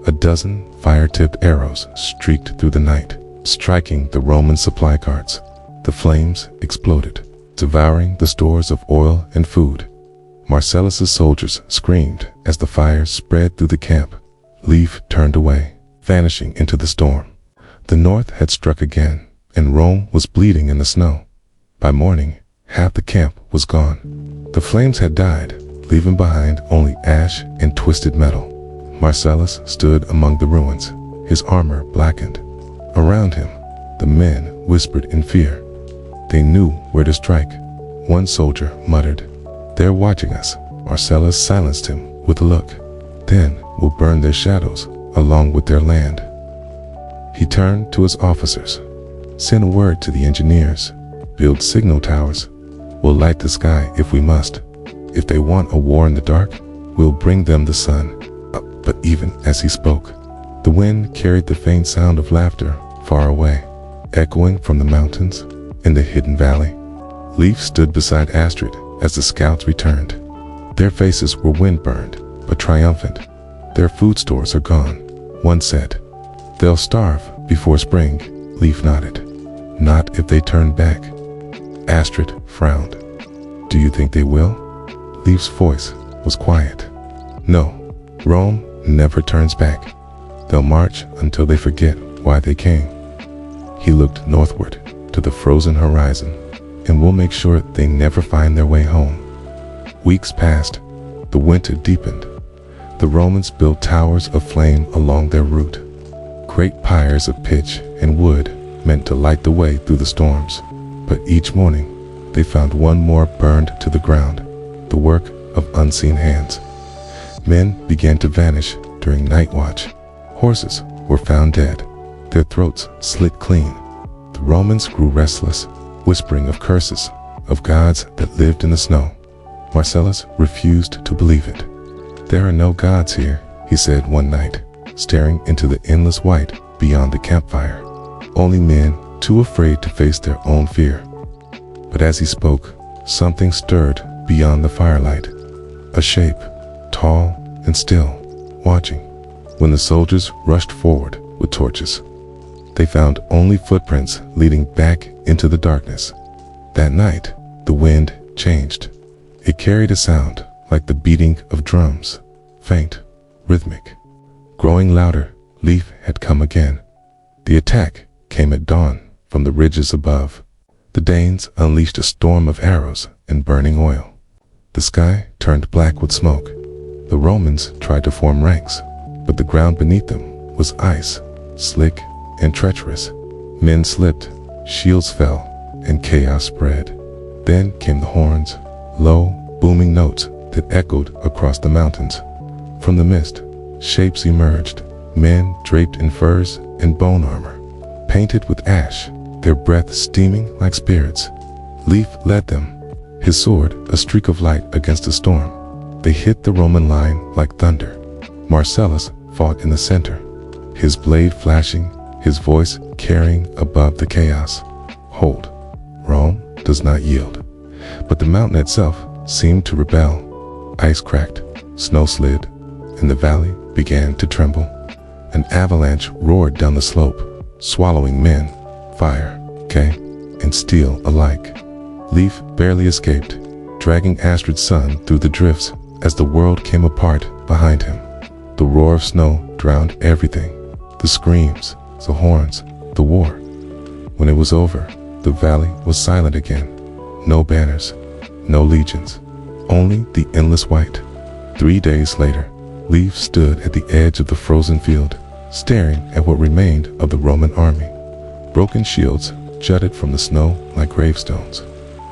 A dozen fire-tipped arrows streaked through the night, striking the Roman supply carts. The flames exploded, devouring the stores of oil and food. Marcellus's soldiers screamed as the fire spread through the camp. Leif turned away, vanishing into the storm. The north had struck again, and Rome was bleeding in the snow. By morning, half the camp was gone. The flames had died, leaving behind only ash and twisted metal. Marcellus stood among the ruins, his armor blackened. Around him, the men whispered in fear. They knew where to strike. One soldier muttered, "They're watching us." Marcellus silenced him with a look. "Then we'll burn their shadows along with their land." He turned to his officers. "Send a word to the engineers. Build signal towers. We'll light the sky if we must. If they want a war in the dark, we'll bring them the sun." But even as he spoke, the wind carried the faint sound of laughter far away, echoing from the mountains in the hidden valley. Leif stood beside Astrid as the scouts returned. Their faces were wind-burned, but triumphant. "Their food stores are gone," one said. "They'll starve before spring," Leif nodded. "Not if they turn back." Astrid frowned. "Do you think they will?" Leif's voice was quiet. "No, Rome never turns back. They'll march until they forget why they came." He looked northward to the frozen horizon. "And we'll make sure they never find their way home." Weeks passed. The winter deepened. The Romans built towers of flame along their route. Great pyres of pitch and wood meant to light the way through the storms. But each morning, they found one more burned to the ground, the work of unseen hands. Men began to vanish during night watch. Horses were found dead, their throats slit clean. The Romans grew restless, whispering of curses, of gods that lived in the snow. Marcellus refused to believe it. "There are no gods here," he said one night, staring into the endless white beyond the campfire. "Only men too afraid to face their own fear." But as he spoke, something stirred beyond the firelight. A shape, tall and still, watching. When the soldiers rushed forward with torches, they found only footprints leading back into the darkness. That night, the wind changed. It carried a sound like the beating of drums, faint, rhythmic. Growing louder, Leif had come again. The attack came at dawn from the ridges above. The Danes unleashed a storm of arrows and burning oil. The sky turned black with smoke. The Romans tried to form ranks, but the ground beneath them was ice, slick and treacherous. Men slipped, shields fell, and chaos spread. Then came the horns, low, booming notes that echoed across the mountains. From the mist, shapes emerged, men draped in furs and bone armor, painted with ash, their breath steaming like spirits. Leif led them, his sword a streak of light against the storm. They hit the Roman line like thunder. Marcellus fought in the center, his blade flashing, his voice carrying above the chaos. "Hold, Rome does not yield." But the mountain itself seemed to rebel. Ice cracked, snow slid, and the valley began to tremble. An avalanche roared down the slope, swallowing men, fire, and steel alike. Leif barely escaped, dragging Astrid's son through the drifts as the world came apart behind him. The roar of snow drowned everything, the screams, the horns, the war. When it was over, the valley was silent again. No banners, no legions, only the endless white. 3 days later, Leif stood at the edge of the frozen field, staring at what remained of the Roman army. Broken shields jutted from the snow like gravestones.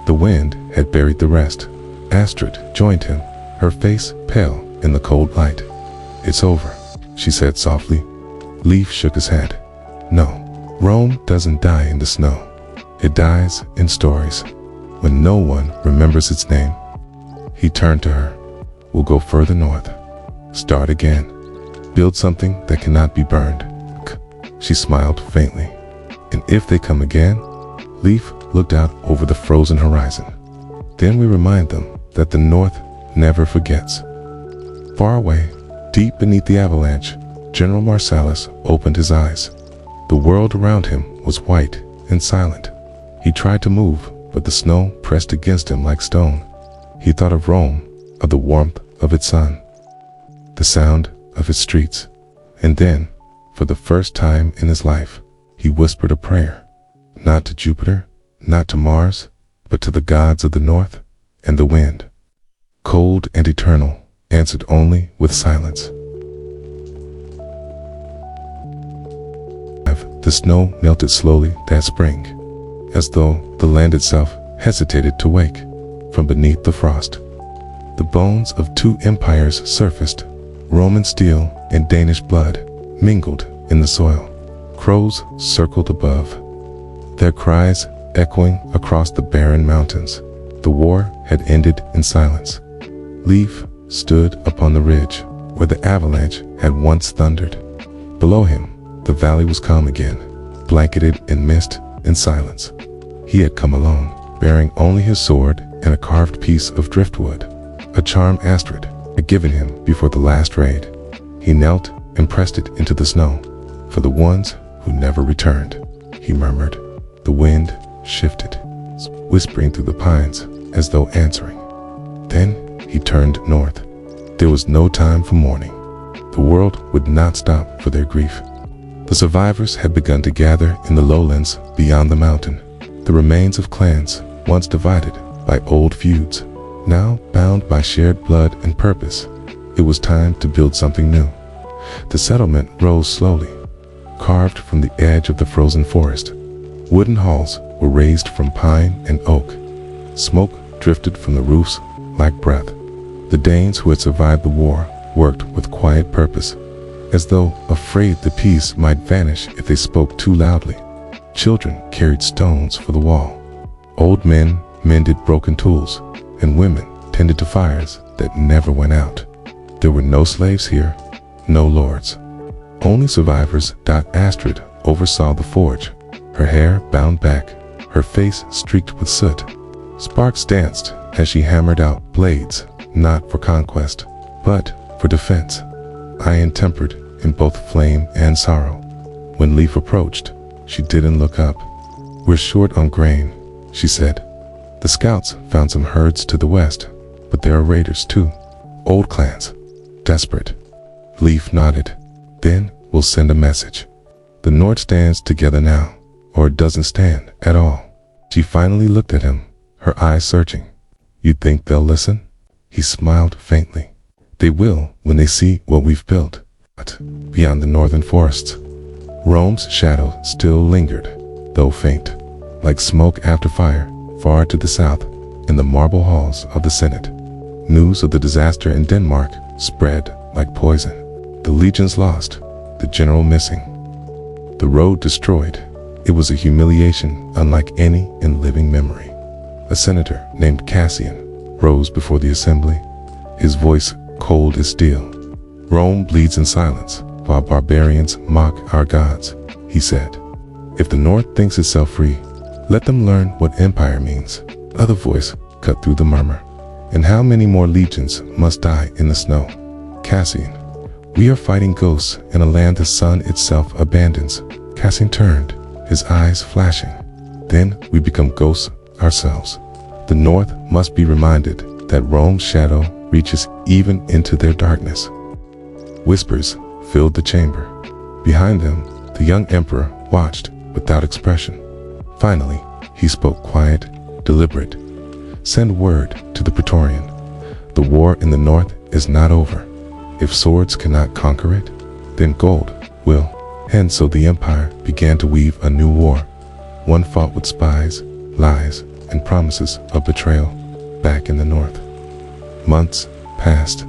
The wind had buried the rest. Astrid joined him, her face pale in the cold light. "It's over," she said softly. Leif shook his head. "No, Rome doesn't die in the snow. It dies in stories, when no one remembers its name." He turned to her. "We'll go further north. Start again. Build something that cannot be burned." She smiled faintly. "And if they come again?" Leif looked out over the frozen horizon. "Then we remind them that the north never forgets." Far away, deep beneath the avalanche, General Marcellus opened his eyes. The world around him was white and silent. He tried to move, but the snow pressed against him like stone. He thought of Rome, of the warmth of its sun, the sound of its streets, and then, for the first time in his life, he whispered a prayer, not to Jupiter, not to Mars, but to the gods of the north and the wind. Cold and eternal, answered only with silence. The snow melted slowly that spring, as though the land itself hesitated to wake from beneath the frost. The bones of two empires surfaced. Roman steel and Danish blood mingled in the soil. Crows circled above, their cries echoing across the barren mountains. The war had ended in silence. Leif stood upon the ridge where the avalanche had once thundered. Below him, the valley was calm again, blanketed in mist and silence. He had come alone, bearing only his sword and a carved piece of driftwood, a charm Astrid had given him before the last raid. He knelt and pressed it into the snow. For the ones who never returned, he murmured. The wind shifted, whispering through the pines as though answering. Then he turned north. There was no time for mourning. The world would not stop for their grief. The survivors had begun to gather in the lowlands beyond the mountain. The remains of clans, once divided by old feuds, now bound by shared blood and purpose. It was time to build something new. The settlement rose slowly, carved from the edge of the frozen forest. Wooden halls were raised from pine and oak. Smoke drifted from the roofs like breath. The Danes who had survived the war worked with quiet purpose, as though afraid the peace might vanish if they spoke too loudly. Children carried stones for the wall. Old men mended broken tools, and women tended to fires that never went out. There were no slaves here, no lords. Only survivors. Astrid oversaw the forge, her hair bound back, her face streaked with soot. Sparks danced as she hammered out blades, not for conquest, but for defense. Iron tempered in both flame and sorrow. When Leif approached, she didn't look up. "We're short on grain," she said. "The scouts found some herds to the west, but there are raiders too. Old clans, desperate." Leif nodded. "Then we'll send a message. The North stands together now, or it doesn't stand at all." She finally looked at him, her eyes searching. "You think they'll listen?" He smiled faintly. "They will when they see what we've built." But beyond the northern forests, Rome's shadow still lingered, though faint, like smoke after fire, far to the south, in the marble halls of the Senate. News of the disaster in Denmark spread like poison. The legions lost, the general missing, the road destroyed. It was a humiliation unlike any in living memory. A senator named Cassian rose before the assembly, his voice cold as steel. "Rome bleeds in silence while barbarians mock our gods," he said. "If the North thinks itself free, let them learn what empire means." Another voice cut through the murmur. "And how many more legions must die in the snow?" "Cassian, we are fighting ghosts in a land the sun itself abandons." Cassian turned, his eyes flashing. "Then we become ghosts ourselves. The North must be reminded that Rome's shadow reaches even into their darkness." Whispers filled the chamber. Behind them, the young emperor watched without expression. Finally, he spoke quiet, deliberate. "Send word to the Praetorian. The war in the North is not over. If swords cannot conquer it, then gold will." And so the empire began to weave a new war, one fought with spies, lies, and promises of betrayal back in the North. Months passed.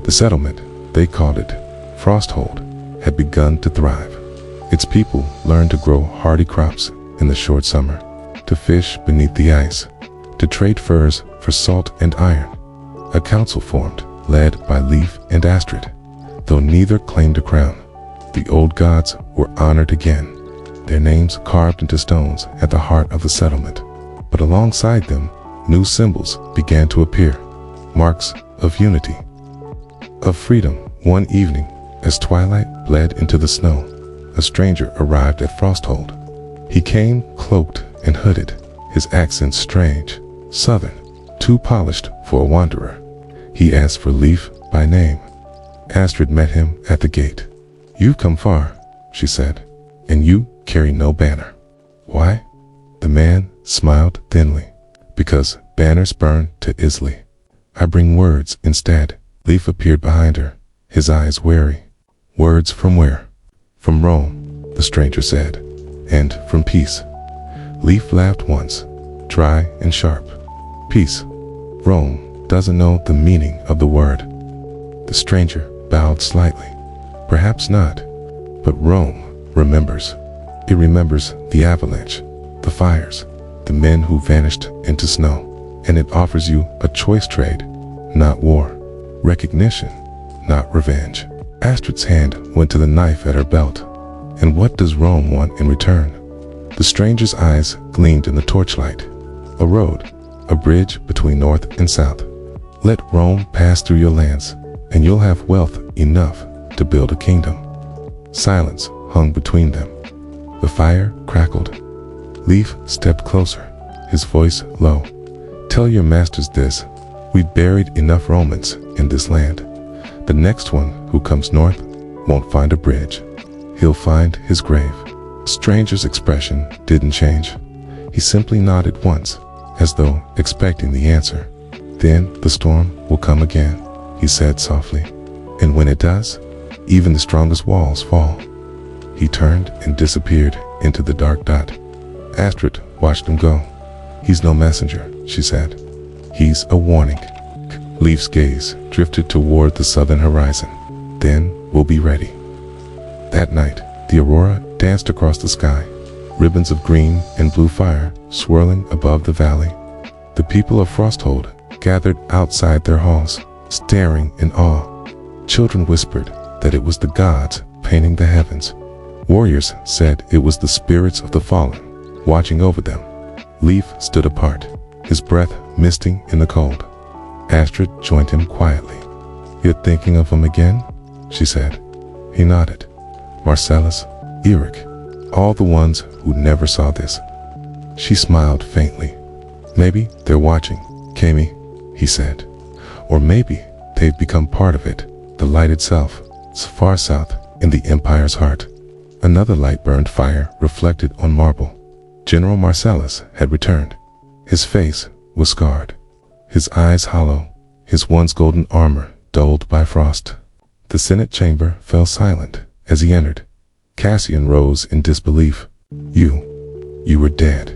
The settlement, they called it Frosthold, had begun to thrive. Its people learned to grow hardy crops in the short summer, to fish beneath the ice, to trade furs for salt and iron. A council formed, led by Leif and Astrid. Though neither claimed a crown, the old gods were honored again, their names carved into stones at the heart of the settlement. But alongside them, new symbols began to appear, marks of unity. of freedom. One evening, as twilight bled into the snow, a stranger arrived at Frosthold. He came cloaked and hooded, his accent strange, southern, too polished for a wanderer. He asked for Leif by name. Astrid met him at the gate. "You've come far," she said, "and you carry no banner." "Why?" The man smiled thinly. "Because banners burn to Islay. I bring words instead." Leif appeared behind her, his eyes wary. "Words from where?" "From Rome," the stranger said, "and from peace." Leif laughed once, dry and sharp. "Peace? Rome doesn't know the meaning of the word." The stranger bowed slightly. "Perhaps not, but Rome remembers. It remembers the avalanche, the fires, the men who vanished into snow, and it offers you a choice trade, not war, recognition, not revenge." Astrid's hand went to the knife at her belt. "And what does Rome want in return?" The stranger's eyes gleamed in the torchlight. "A road, a bridge between north and south. Let Rome pass through your lands, and you'll have wealth enough to build a kingdom." Silence hung between them. The fire crackled. Leif stepped closer, his voice low. "Tell your masters this. We've buried enough Romans in this land. The next one who comes north won't find a bridge. He'll find his grave." The stranger's expression didn't change. He simply nodded once, as though expecting the answer. "Then the storm will come again," he said softly. "And when it does, even the strongest walls fall." He turned and disappeared into the dark dot. Astrid watched him go. "He's no messenger," she said. "He's a warning." Leif's gaze drifted toward the southern horizon. "Then we'll be ready." That night, the aurora danced across the sky, ribbons of green and blue fire swirling above the valley. The people of Frosthold gathered outside their halls, staring in awe. Children whispered that it was the gods painting the heavens. Warriors said it was the spirits of the fallen, watching over them. Leif stood apart, his breath misting in the cold. Astrid joined him quietly. "You're thinking of him again?" she said. He nodded. "Marcellus, Eric, all the ones who never saw this." She smiled faintly. "Maybe they're watching, Kami," he said. "Or maybe they've become part of it, the light itself, far south in the Empire's heart." Another light burned fire reflected on marble. General Marcellus had returned. His face was scarred, his eyes hollow, his once golden armor dulled by frost. The Senate chamber fell silent as he entered. Cassian rose in disbelief. You were dead."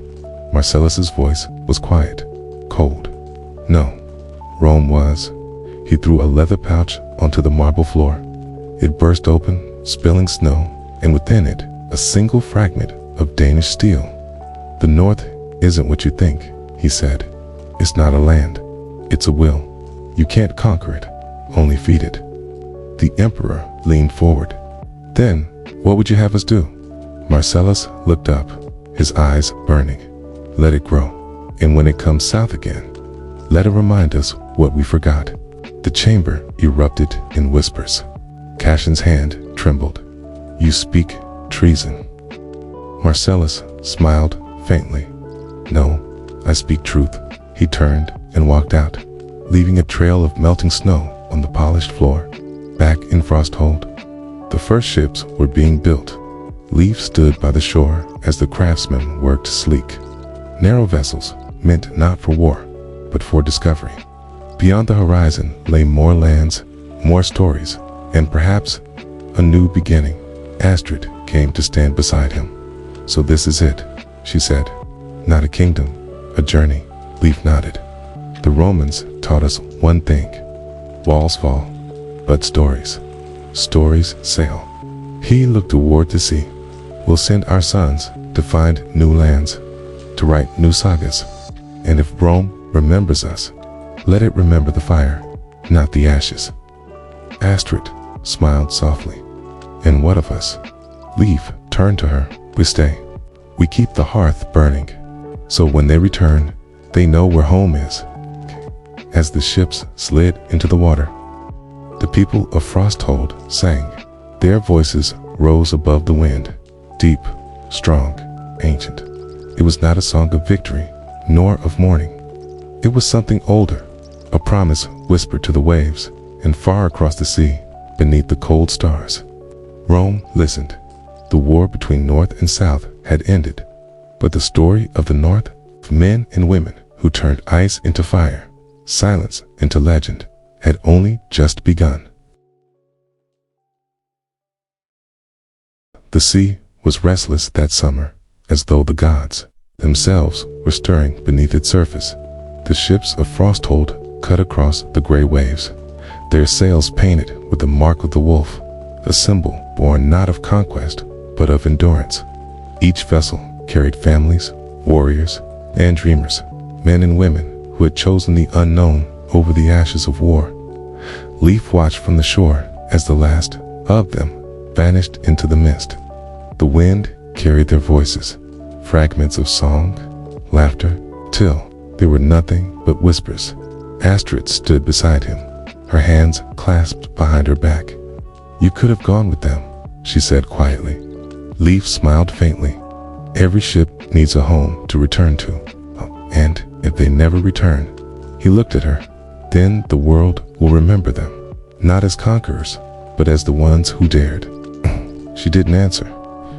Marcellus's voice was quiet, cold. "No, Rome was." He threw a leather pouch onto the marble floor. It burst open, spilling snow, and within it, a single fragment of Danish steel. "The North isn't what you think," he said. "It's not a land. It's a will. You can't conquer it, only feed it." The Emperor leaned forward. "Then, what would you have us do?" Marcellus looked up, his eyes burning. "Let it grow, and when it comes south again, let it remind us what we forgot." The chamber erupted in whispers. Cassian's hand trembled. "You speak treason." Marcellus smiled faintly. "No, I speak truth." He turned and walked out, leaving a trail of melting snow on the polished floor. Back in Frosthold, the first ships were being built. Leif stood by the shore as the craftsmen worked sleek. Narrow vessels meant not for war, but for discovery. Beyond the horizon lay more lands, more stories, and perhaps a new beginning. Astrid came to stand beside him. "So this is it," she said. "Not a kingdom, a journey." Leif nodded. "The Romans taught us one thing. Walls fall, but stories sail." He looked toward the sea. "We'll send our sons to find new lands, to write new sagas. And if Rome remembers us, let it remember the fire, not the ashes." Astrid smiled softly. "And what of us?" Leif turned to her. "We stay. We keep the hearth burning, so when they return, they know where home is." As the ships slid into the water, The people of Frosthold sang. Their voices rose above the wind, deep, strong, ancient. It was not a song of victory, nor of mourning. It was something older, a promise whispered to the waves, and far across the sea, beneath the cold stars. Rome listened. The war between North and South had ended, but the story of the North, of men and women who turned ice into fire, silence into legend, had only just begun. The sea was restless that summer, as though the gods themselves were stirring beneath its surface. The ships of Frosthold cut across the gray waves, their sails painted with the mark of the wolf, a symbol born not of conquest, but of endurance. Each vessel carried families, warriors, and dreamers, men and women who had chosen the unknown over the ashes of war. Leif watched from the shore as the last of them vanished into the mist. The wind carried their voices, fragments of song, laughter, till there were nothing but whispers. Astrid stood beside him, her hands clasped behind her back. "You could have gone with them," she said quietly. Leif smiled faintly. "Every ship needs a home to return to. And if they never return," he looked at her, "then the world will remember them, not as conquerors, but as the ones who dared." She didn't answer.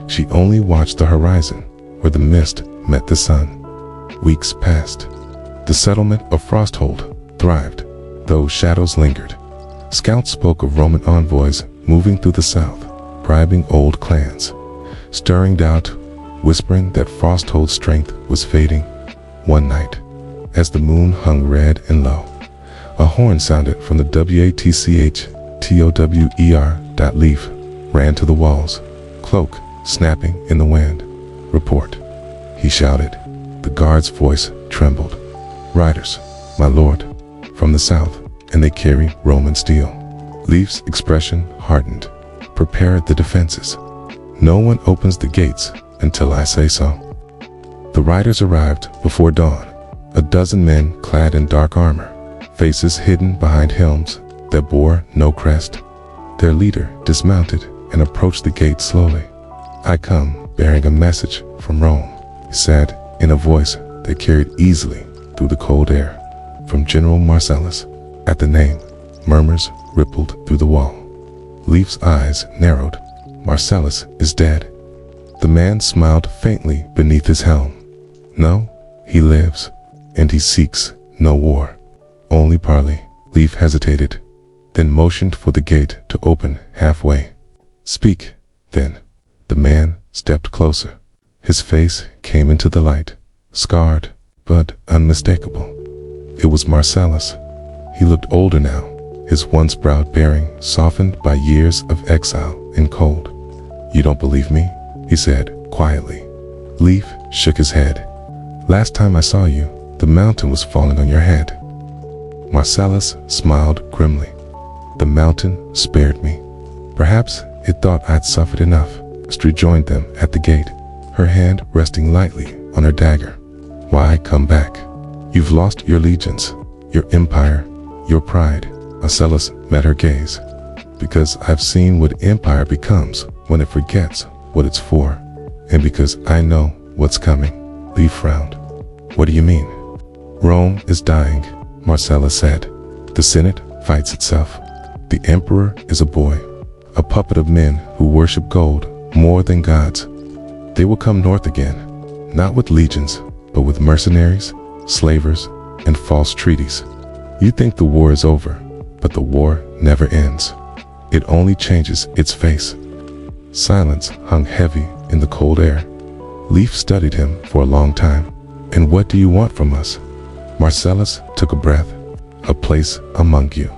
She only watched the horizon, where the mist met the sun. Weeks passed. The settlement of Frosthold thrived, though shadows lingered. Scouts spoke of Roman envoys moving through the south, bribing old clans, stirring doubt, whispering that Frosthold's strength was fading. One night, as the moon hung red and low, a horn sounded from the WATCHTOWER. Leaf ran to the walls, cloak snapping in the wind. "Report," he shouted. The guard's voice trembled. "Riders, my lord, from the south, and they carry Roman steel." Leif's expression hardened. "Prepare the defenses. No one opens the gates until I say so." The riders arrived before dawn, a dozen men clad in dark armor, faces hidden behind helms that bore no crest. Their leader dismounted and approached the gate slowly. "I come bearing a message from Rome," he said in a voice that carried easily through the cold air. "From General Marcellus." At the name, murmurs rippled through the wall. Leif's eyes narrowed. "Marcellus is dead." The man smiled faintly beneath his helm. "No, he lives, and he seeks no war, only parley." Leif hesitated, then motioned for the gate to open halfway. "Speak, then." The man stepped closer. His face came into the light, scarred but unmistakable. It was Marcellus. He looked older now, his once proud bearing softened by years of exile and cold. "You don't believe me?" he said quietly. Leif shook his head. "Last time I saw you, the mountain was falling on your head." Marcellus smiled grimly. "The mountain spared me. Perhaps it thought I'd suffered enough." Astrid joined them at the gate, her hand resting lightly on her dagger. "Why come back? You've lost your legions, your empire, your pride." Marcellus met her gaze. "Because I've seen what empire becomes when it forgets what it's for, and because I know what's coming." Leif frowned. "What do you mean?" "Rome is dying," Marcellus said. "The Senate fights itself. The emperor is a boy, a puppet of men who worship gold more than gods. They will come north again, not with legions, but with mercenaries, slavers, and false treaties. You think the war is over, but the war never ends. It only changes its face." Silence hung heavy in the cold air. Leif studied him for a long time. "And what do you want from us?" Marcellus took a breath. "A place among you.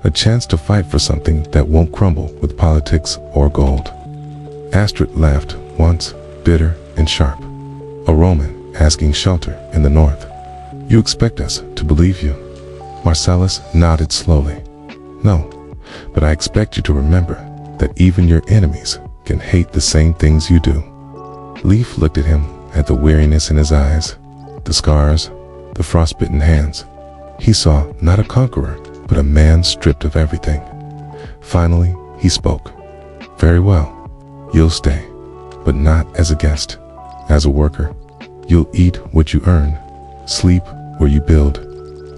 A chance to fight for something that won't crumble with politics or gold." Astrid laughed once, bitter and sharp. "A Roman asking shelter in the north. You expect us to believe you?" Marcellus nodded slowly. "No, but I expect you to remember that even your enemies can hate the same things you do." Leif looked at him, at the weariness in his eyes, the scars, the frostbitten hands. He saw not a conqueror, but a man stripped of everything. Finally, he spoke. Very well, you'll stay, but not as a guest. As a worker, you'll eat what you earn, sleep where you build.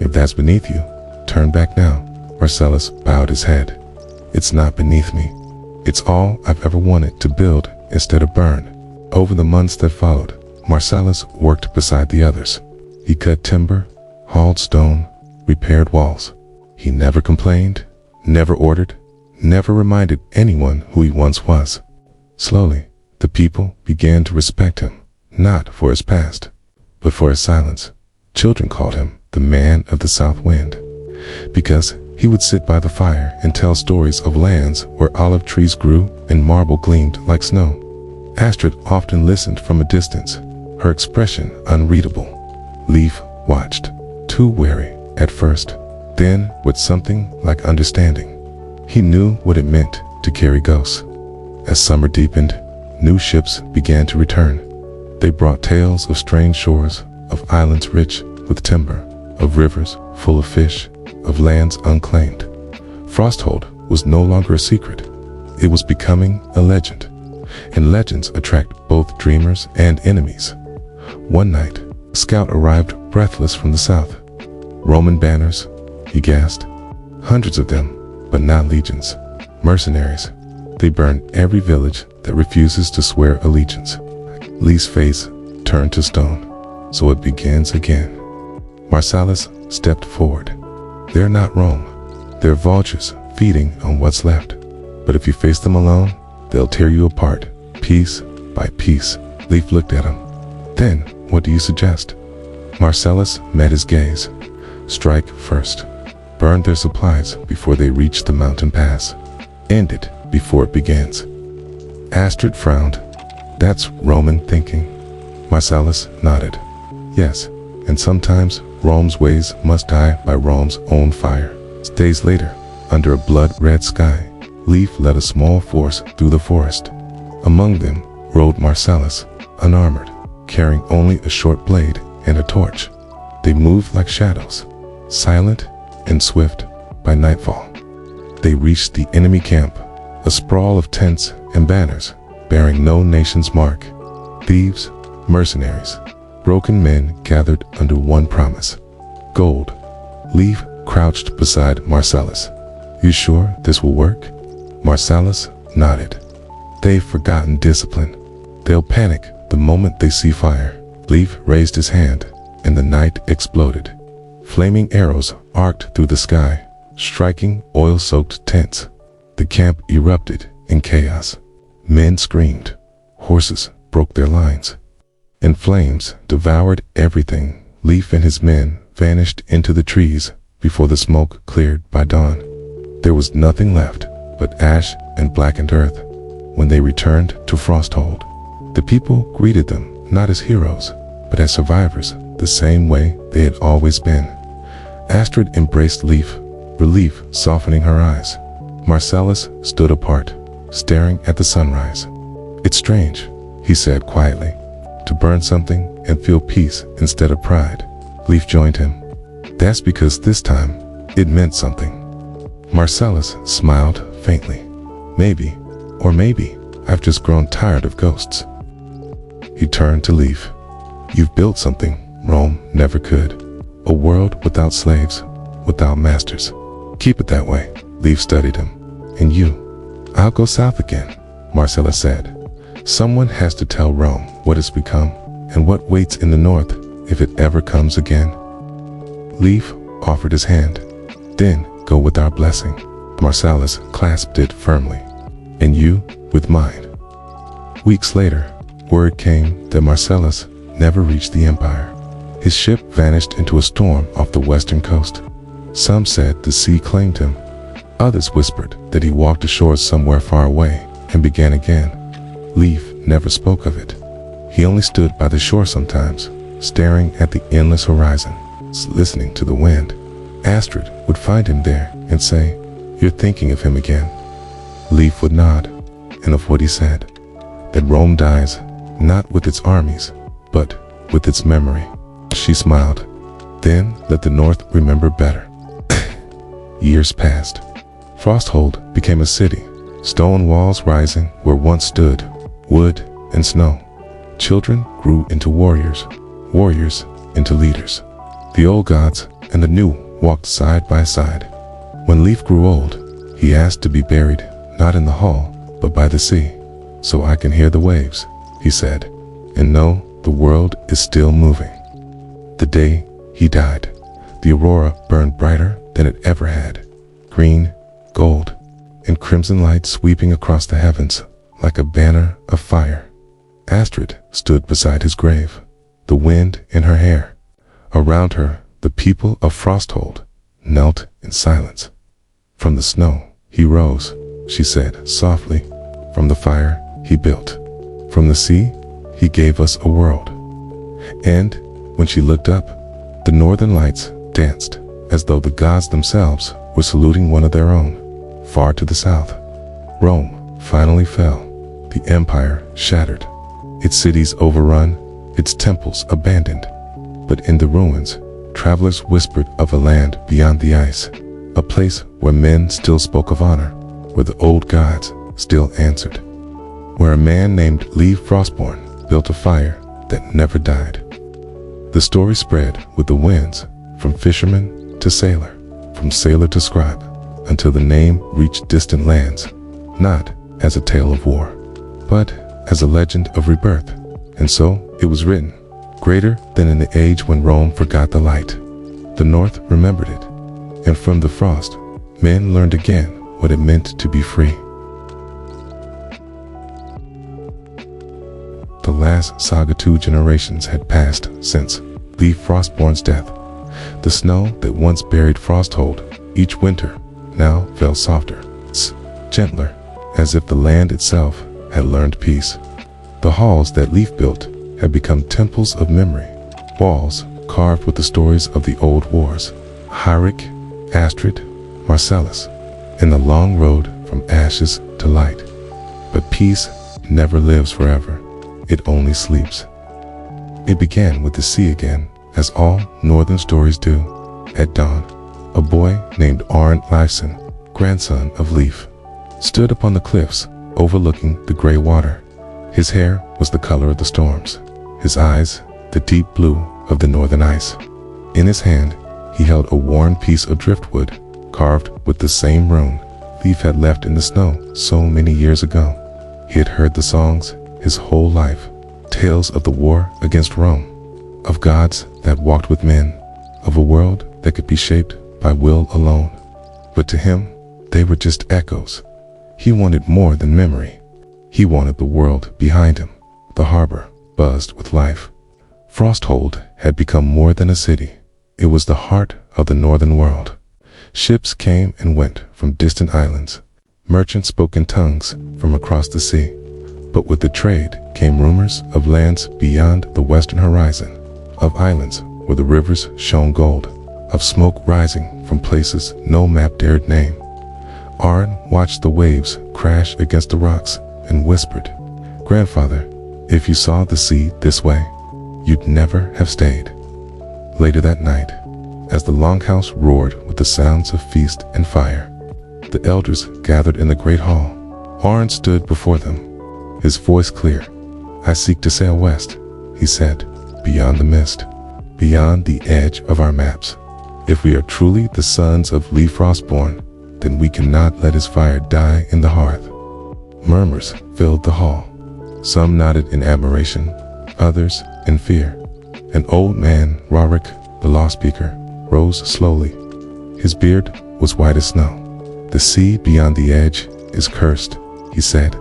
If that's beneath you, turn back now. Marcellus bowed his head. It's not beneath me. It's all I've ever wanted, to build instead of burn. Over the months that followed, Marcellus worked beside the others. He cut timber, hauled stone, repaired walls. He never complained, never ordered, never reminded anyone who he once was. Slowly, the people began to respect him, not for his past, but for his silence. Children called him the man of the south wind, because he would sit by the fire and tell stories of lands where olive trees grew and marble gleamed like snow. Astrid often listened from a distance, her expression unreadable. Leif watched, too wary at first, then with something like understanding. He knew what it meant to carry ghosts. As summer deepened, new ships began to return. They brought tales of strange shores, of islands rich with timber, of rivers full of fish, of lands unclaimed. Frosthold was no longer a secret. It was becoming a legend, and legends attract both dreamers and enemies. One night, a scout arrived breathless from the south. Roman banners, he gasped. Hundreds of them, but not legions. Mercenaries. They burn every village that refuses to swear allegiance. Lee's face turned to stone. So it begins again. Marcellus stepped forward. They're not Rome. They're vultures feeding on what's left. But if you face them alone, they'll tear you apart, piece by piece. Leif looked at him. Then, what do you suggest? Marcellus met his gaze. Strike first. Burn their supplies before they reach the mountain pass. End it before it begins. Astrid frowned. That's Roman thinking. Marcellus nodded. Yes, and sometimes Rome's ways must die by Rome's own fire. Days later, under a blood-red sky, Leif led a small force through the forest. Among them rode Marcellus, unarmored, carrying only a short blade and a torch. They moved like shadows, silent and swift. By nightfall, they reached the enemy camp, a sprawl of tents and banners bearing no nation's mark. Thieves, mercenaries, broken men gathered under one promise: gold. Leif crouched beside Marcellus. You sure this will work? Marcellus nodded. They've forgotten discipline. They'll panic the moment they see fire. Leif raised his hand, and the night exploded. Flaming arrows arced through the sky, striking oil-soaked tents. The camp erupted in chaos. Men screamed. Horses broke their lines, and flames devoured everything. Leif and his men vanished into the trees before the smoke cleared by dawn. There was nothing left but ash and blackened earth. When they returned to Frosthold, the people greeted them not as heroes, but as survivors, the same way they had always been. Astrid embraced Leif, relief softening her eyes. Marcellus stood apart, staring at the sunrise. It's strange, he said quietly, to burn something and feel peace instead of pride. Leif joined him. That's because this time, it meant something. Marcellus smiled faintly. Maybe, or maybe, I've just grown tired of ghosts. He turned to Leif. You've built something Rome never could. A world without slaves, without masters. Keep it that way. Leif studied him. And you? I'll go south again, Marcellus said. Someone has to tell Rome what it's become, and what waits in the north if it ever comes again. Leif offered his hand. Then go with our blessing. Marcellus clasped it firmly. And you with mine. Weeks later, word came that Marcellus never reached the empire. His ship vanished into a storm off the western coast. Some said the sea claimed him. Others whispered that he walked ashore somewhere far away and began again. Leif never spoke of it. He only stood by the shore sometimes, staring at the endless horizon, listening to the wind. Astrid would find him there and say, You're thinking of him again. Leif would nod, and of what he said, that Rome dies, not with its armies, but with its memory. She smiled. Then let the North remember better. Years passed. Frosthold became a city, stone walls rising where once stood wood and snow. Children grew into warriors, warriors into leaders. The old gods and the new walked side by side. When Leif grew old, he asked to be buried not in the hall, but by the sea, so I can hear the waves, he said, and know the world is still moving. The day he died, the aurora burned brighter than it ever had, green, gold, and crimson light sweeping across the heavens like a banner of fire. Astrid stood beside his grave, the wind in her hair. Around her, the people of Frosthold knelt in silence. From the snow, he rose, she said softly. From the fire, he built. From the sea, he gave us a world. And when she looked up, the northern lights danced as though the gods themselves were saluting one of their own. Far to the south, Rome finally fell. The empire shattered, its cities overrun, its temples abandoned. But in the ruins, travelers whispered of a land beyond the ice, a place where men still spoke of honor, where the old gods still answered, where a man named Leif Frostborn built a fire that never died. The story spread with the winds, from fisherman to sailor, from sailor to scribe, until the name reached distant lands, not as a tale of war, but as a legend of rebirth. And so it was written, greater than in the age when Rome forgot the light. The North remembered it, and from the frost, men learned again what it meant to be free. The last saga 2 generations had passed since Leif Frostborn's death. The snow that once buried Frosthold each winter now fell softer, gentler, as if the land itself had learned peace. The halls that Leif built had become temples of memory, walls carved with the stories of the old wars, Hyric, Astrid, Marcellus, and the long road from ashes to light. But peace never lives forever. It only sleeps. It began with the sea again, as all northern stories do. At dawn, a boy named Arn Leifson, grandson of Leif, stood upon the cliffs overlooking the gray water. His hair was the color of the storms, his eyes the deep blue of the northern ice. In his hand, he held a worn piece of driftwood carved with the same rune Leif had left in the snow so many years ago. He had heard the songs his whole life, tales of the war against Rome, of gods that walked with men, of a world that could be shaped by will alone. But to him, they were just echoes. He wanted more than memory. He wanted the world behind him. The harbor buzzed with life. Frosthold had become more than a city. It was the heart of the northern world. Ships came and went from distant islands. Merchants spoke in tongues from across the sea. But with the trade came rumors of lands beyond the western horizon, of islands where the rivers shone gold, of smoke rising from places no map dared name. Arn watched the waves crash against the rocks and whispered, "Grandfather, if you saw the sea this way, you'd never have stayed." Later that night, as the longhouse roared with the sounds of feast and fire, the elders gathered in the great hall. Arn stood before them, his voice clear. "I seek to sail west," he said, "beyond the mist, beyond the edge of our maps. If we are truly the sons of Leif Frostborn, then we cannot let his fire die in the hearth." Murmurs filled the hall. Some nodded in admiration, others in fear. An old man, Rorik, the law speaker, rose slowly. His beard was white as snow. "The sea beyond the edge is cursed," he said.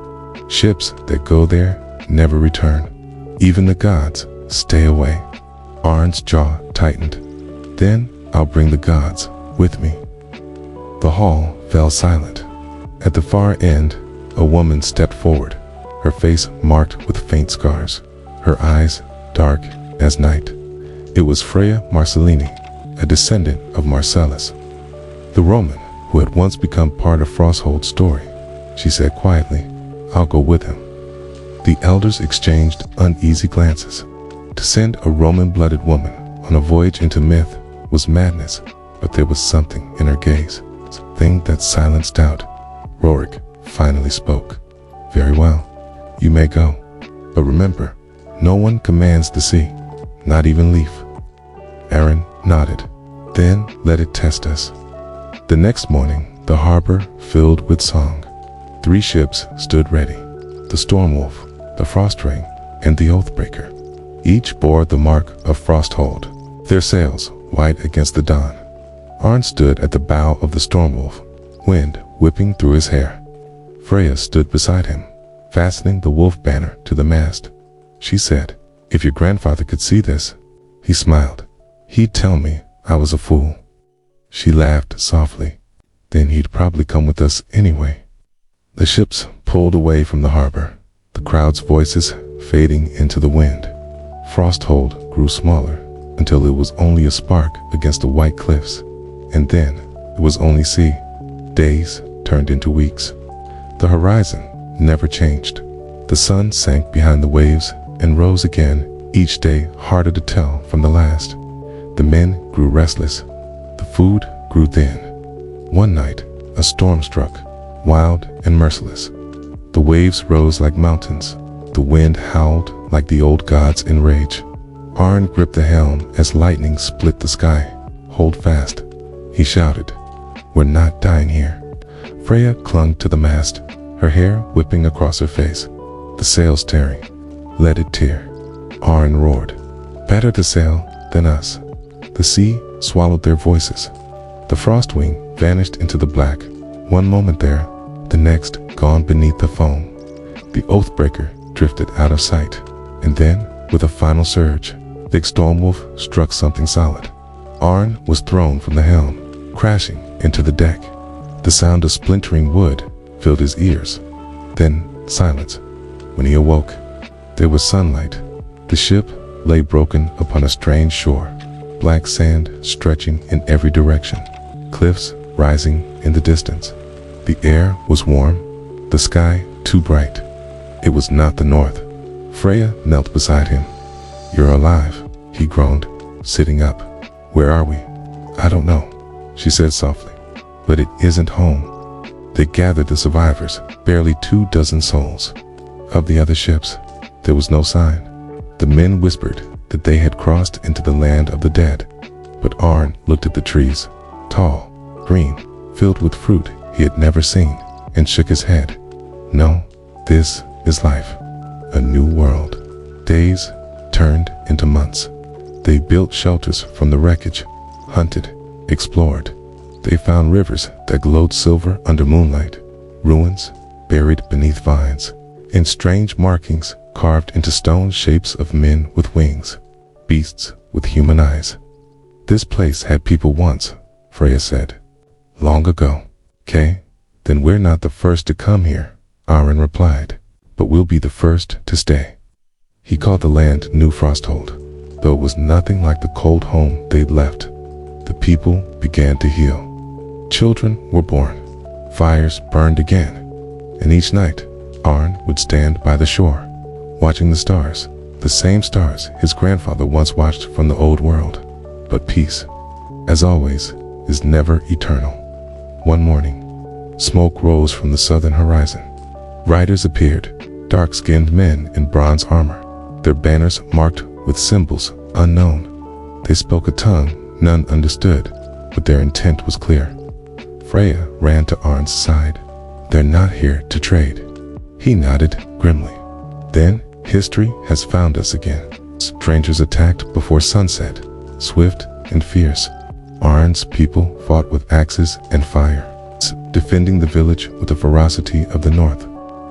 "Ships that go there never return. Even the gods stay away." Arn's jaw tightened. "Then I'll bring the gods with me." The hall fell silent. At the far end, a woman stepped forward, her face marked with faint scars, her eyes dark as night. It was Freya Marcellini, a descendant of Marcellus, the Roman who had once become part of Frosthold's story. She said quietly, "I'll go with him." The elders exchanged uneasy glances. To send a Roman-blooded woman on a voyage into myth was madness, but there was something in her gaze. thing that silenced doubt. Rorik finally spoke. Very well, you may go. But remember, no one commands the sea, not even Leaf. Aaron nodded. Then let it test us. The next morning, the harbor filled with song. 3 ships stood ready. The Stormwolf, the Frostring, and the Oathbreaker. Each bore the mark of Frosthold, their sails white against the dawn. Arn stood at the bow of the Stormwolf, wind whipping through his hair. Freya stood beside him, fastening the wolf banner to the mast. She said, "If your grandfather could see this," he smiled, "he'd tell me I was a fool." She laughed softly. "Then he'd probably come with us anyway." The ships pulled away from the harbor, the crowd's voices fading into the wind. Frosthold grew smaller until it was only a spark against the white cliffs, and then it was only sea. Days turned into weeks. The horizon never changed. The sun sank behind the waves and rose again, each day harder to tell from the last. The men grew restless. The food grew thin. One night, a storm struck, wild and merciless. The waves rose like mountains. The wind howled like the old gods in rage. Arn gripped the helm as lightning split the sky. "Hold fast," he shouted. "We're not dying here." Freya clung to the mast, her hair whipping across her face, the sails tearing. "Let it tear," Arn roared. "Better to sail than us." The sea swallowed their voices. The Frostwing vanished into the black, one moment there, the next gone beneath the foam. The Oathbreaker drifted out of sight, and then, with a final surge, the Stormwolf struck something solid. Arn was thrown from the helm, crashing into the deck. The sound of splintering wood filled his ears. Then silence. When he awoke, there was sunlight. The ship lay broken upon a strange shore, black sand stretching in every direction, cliffs rising in the distance. The air was warm, the sky too bright. It was not the north. Freya knelt beside him. "You're alive," he groaned, sitting up. "Where are we?" "I don't know," she said softly, "but it isn't home." They gathered the survivors, barely 24 souls. Of the other ships, there was no sign. The men whispered that they had crossed into the land of the dead. But Arn looked at the trees, tall, green, filled with fruit he had never seen, and shook his head. "No, this is life. A new world." Days turned into months. They built shelters from the wreckage, hunted, explored. They found rivers that glowed silver under moonlight, ruins buried beneath vines, and strange markings carved into stone shapes of men with wings, beasts with human eyes. "This place had people once," Freya said. "Long ago." "'Kay, then we're not the first to come here," Arn replied, "but we'll be the first to stay." He called the land New Frosthold, though it was nothing like the cold home they'd left. The people began to heal. Children were born. Fires burned again. And each night, Arn would stand by the shore, watching the stars, the same stars his grandfather once watched from the old world. But peace, as always, is never eternal. One morning, smoke rose from the southern horizon. Riders appeared, dark-skinned men in bronze armor, their banners marked with symbols unknown. They spoke a tongue none understood, but their intent was clear. Freya ran to Arn's side. "They're not here to trade." He nodded grimly. "Then history has found us again." Strangers attacked before sunset, swift and fierce. Arn's people fought with axes and fire, defending the village with the ferocity of the north.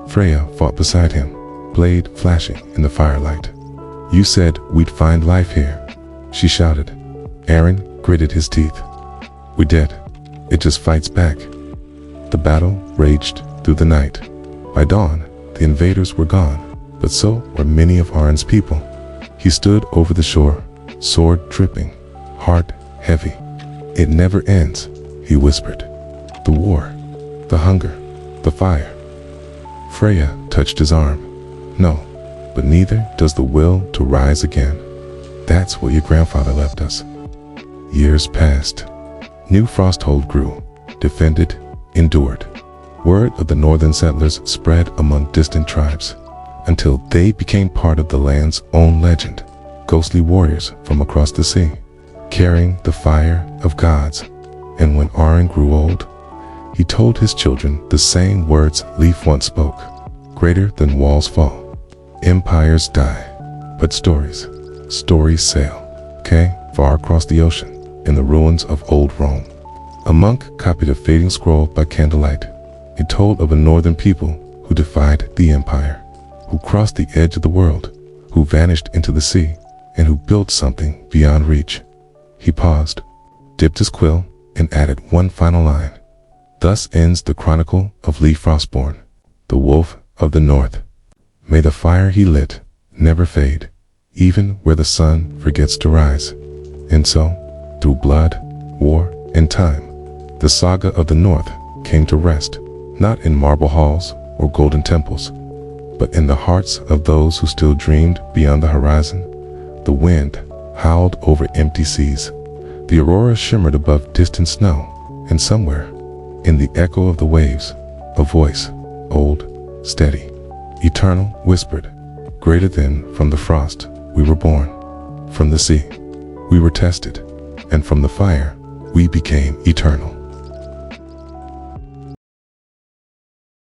Freya fought beside him, blade flashing in the firelight. "You said we'd find life here," she shouted. Aaron gritted his teeth. "We did. It just fights back." The battle raged through the night. By dawn, the invaders were gone, but so were many of Arn's people. He stood over the shore, sword dripping, heart heavy. "It never ends," he whispered. "The war, the hunger, the fire." Freya touched his arm. "No, but neither does the will to rise again. That's what your grandfather left us." Years passed. New Frosthold grew. defended, endured. Word of the northern settlers spread among distant tribes until they became part of the land's own legend. Ghostly warriors from across the sea, carrying the fire of gods. And when Aaron grew old, he told his children the same words Leif once spoke. Greater than walls fall, empires die, but stories sail. Okay? Far across the ocean, in the ruins of old Rome. A monk copied a fading scroll by candlelight. It told of a northern people who defied the empire, who crossed the edge of the world, who vanished into the sea, and who built something beyond reach. He paused, dipped his quill, and added one final line. Thus ends the chronicle of Leif Frostborn, the wolf of the north. May the fire he lit never fade, even where the sun forgets to rise. And so, through blood, war, and time, the saga of the north came to rest, not in marble halls or golden temples, but in the hearts of those who still dreamed beyond the horizon. The wind howled over empty seas. The aurora shimmered above distant snow, and somewhere, in the echo of the waves, a voice, old, steady, eternal, whispered, greater than from the frost we were born, from the sea we were tested, and from the fire we became eternal.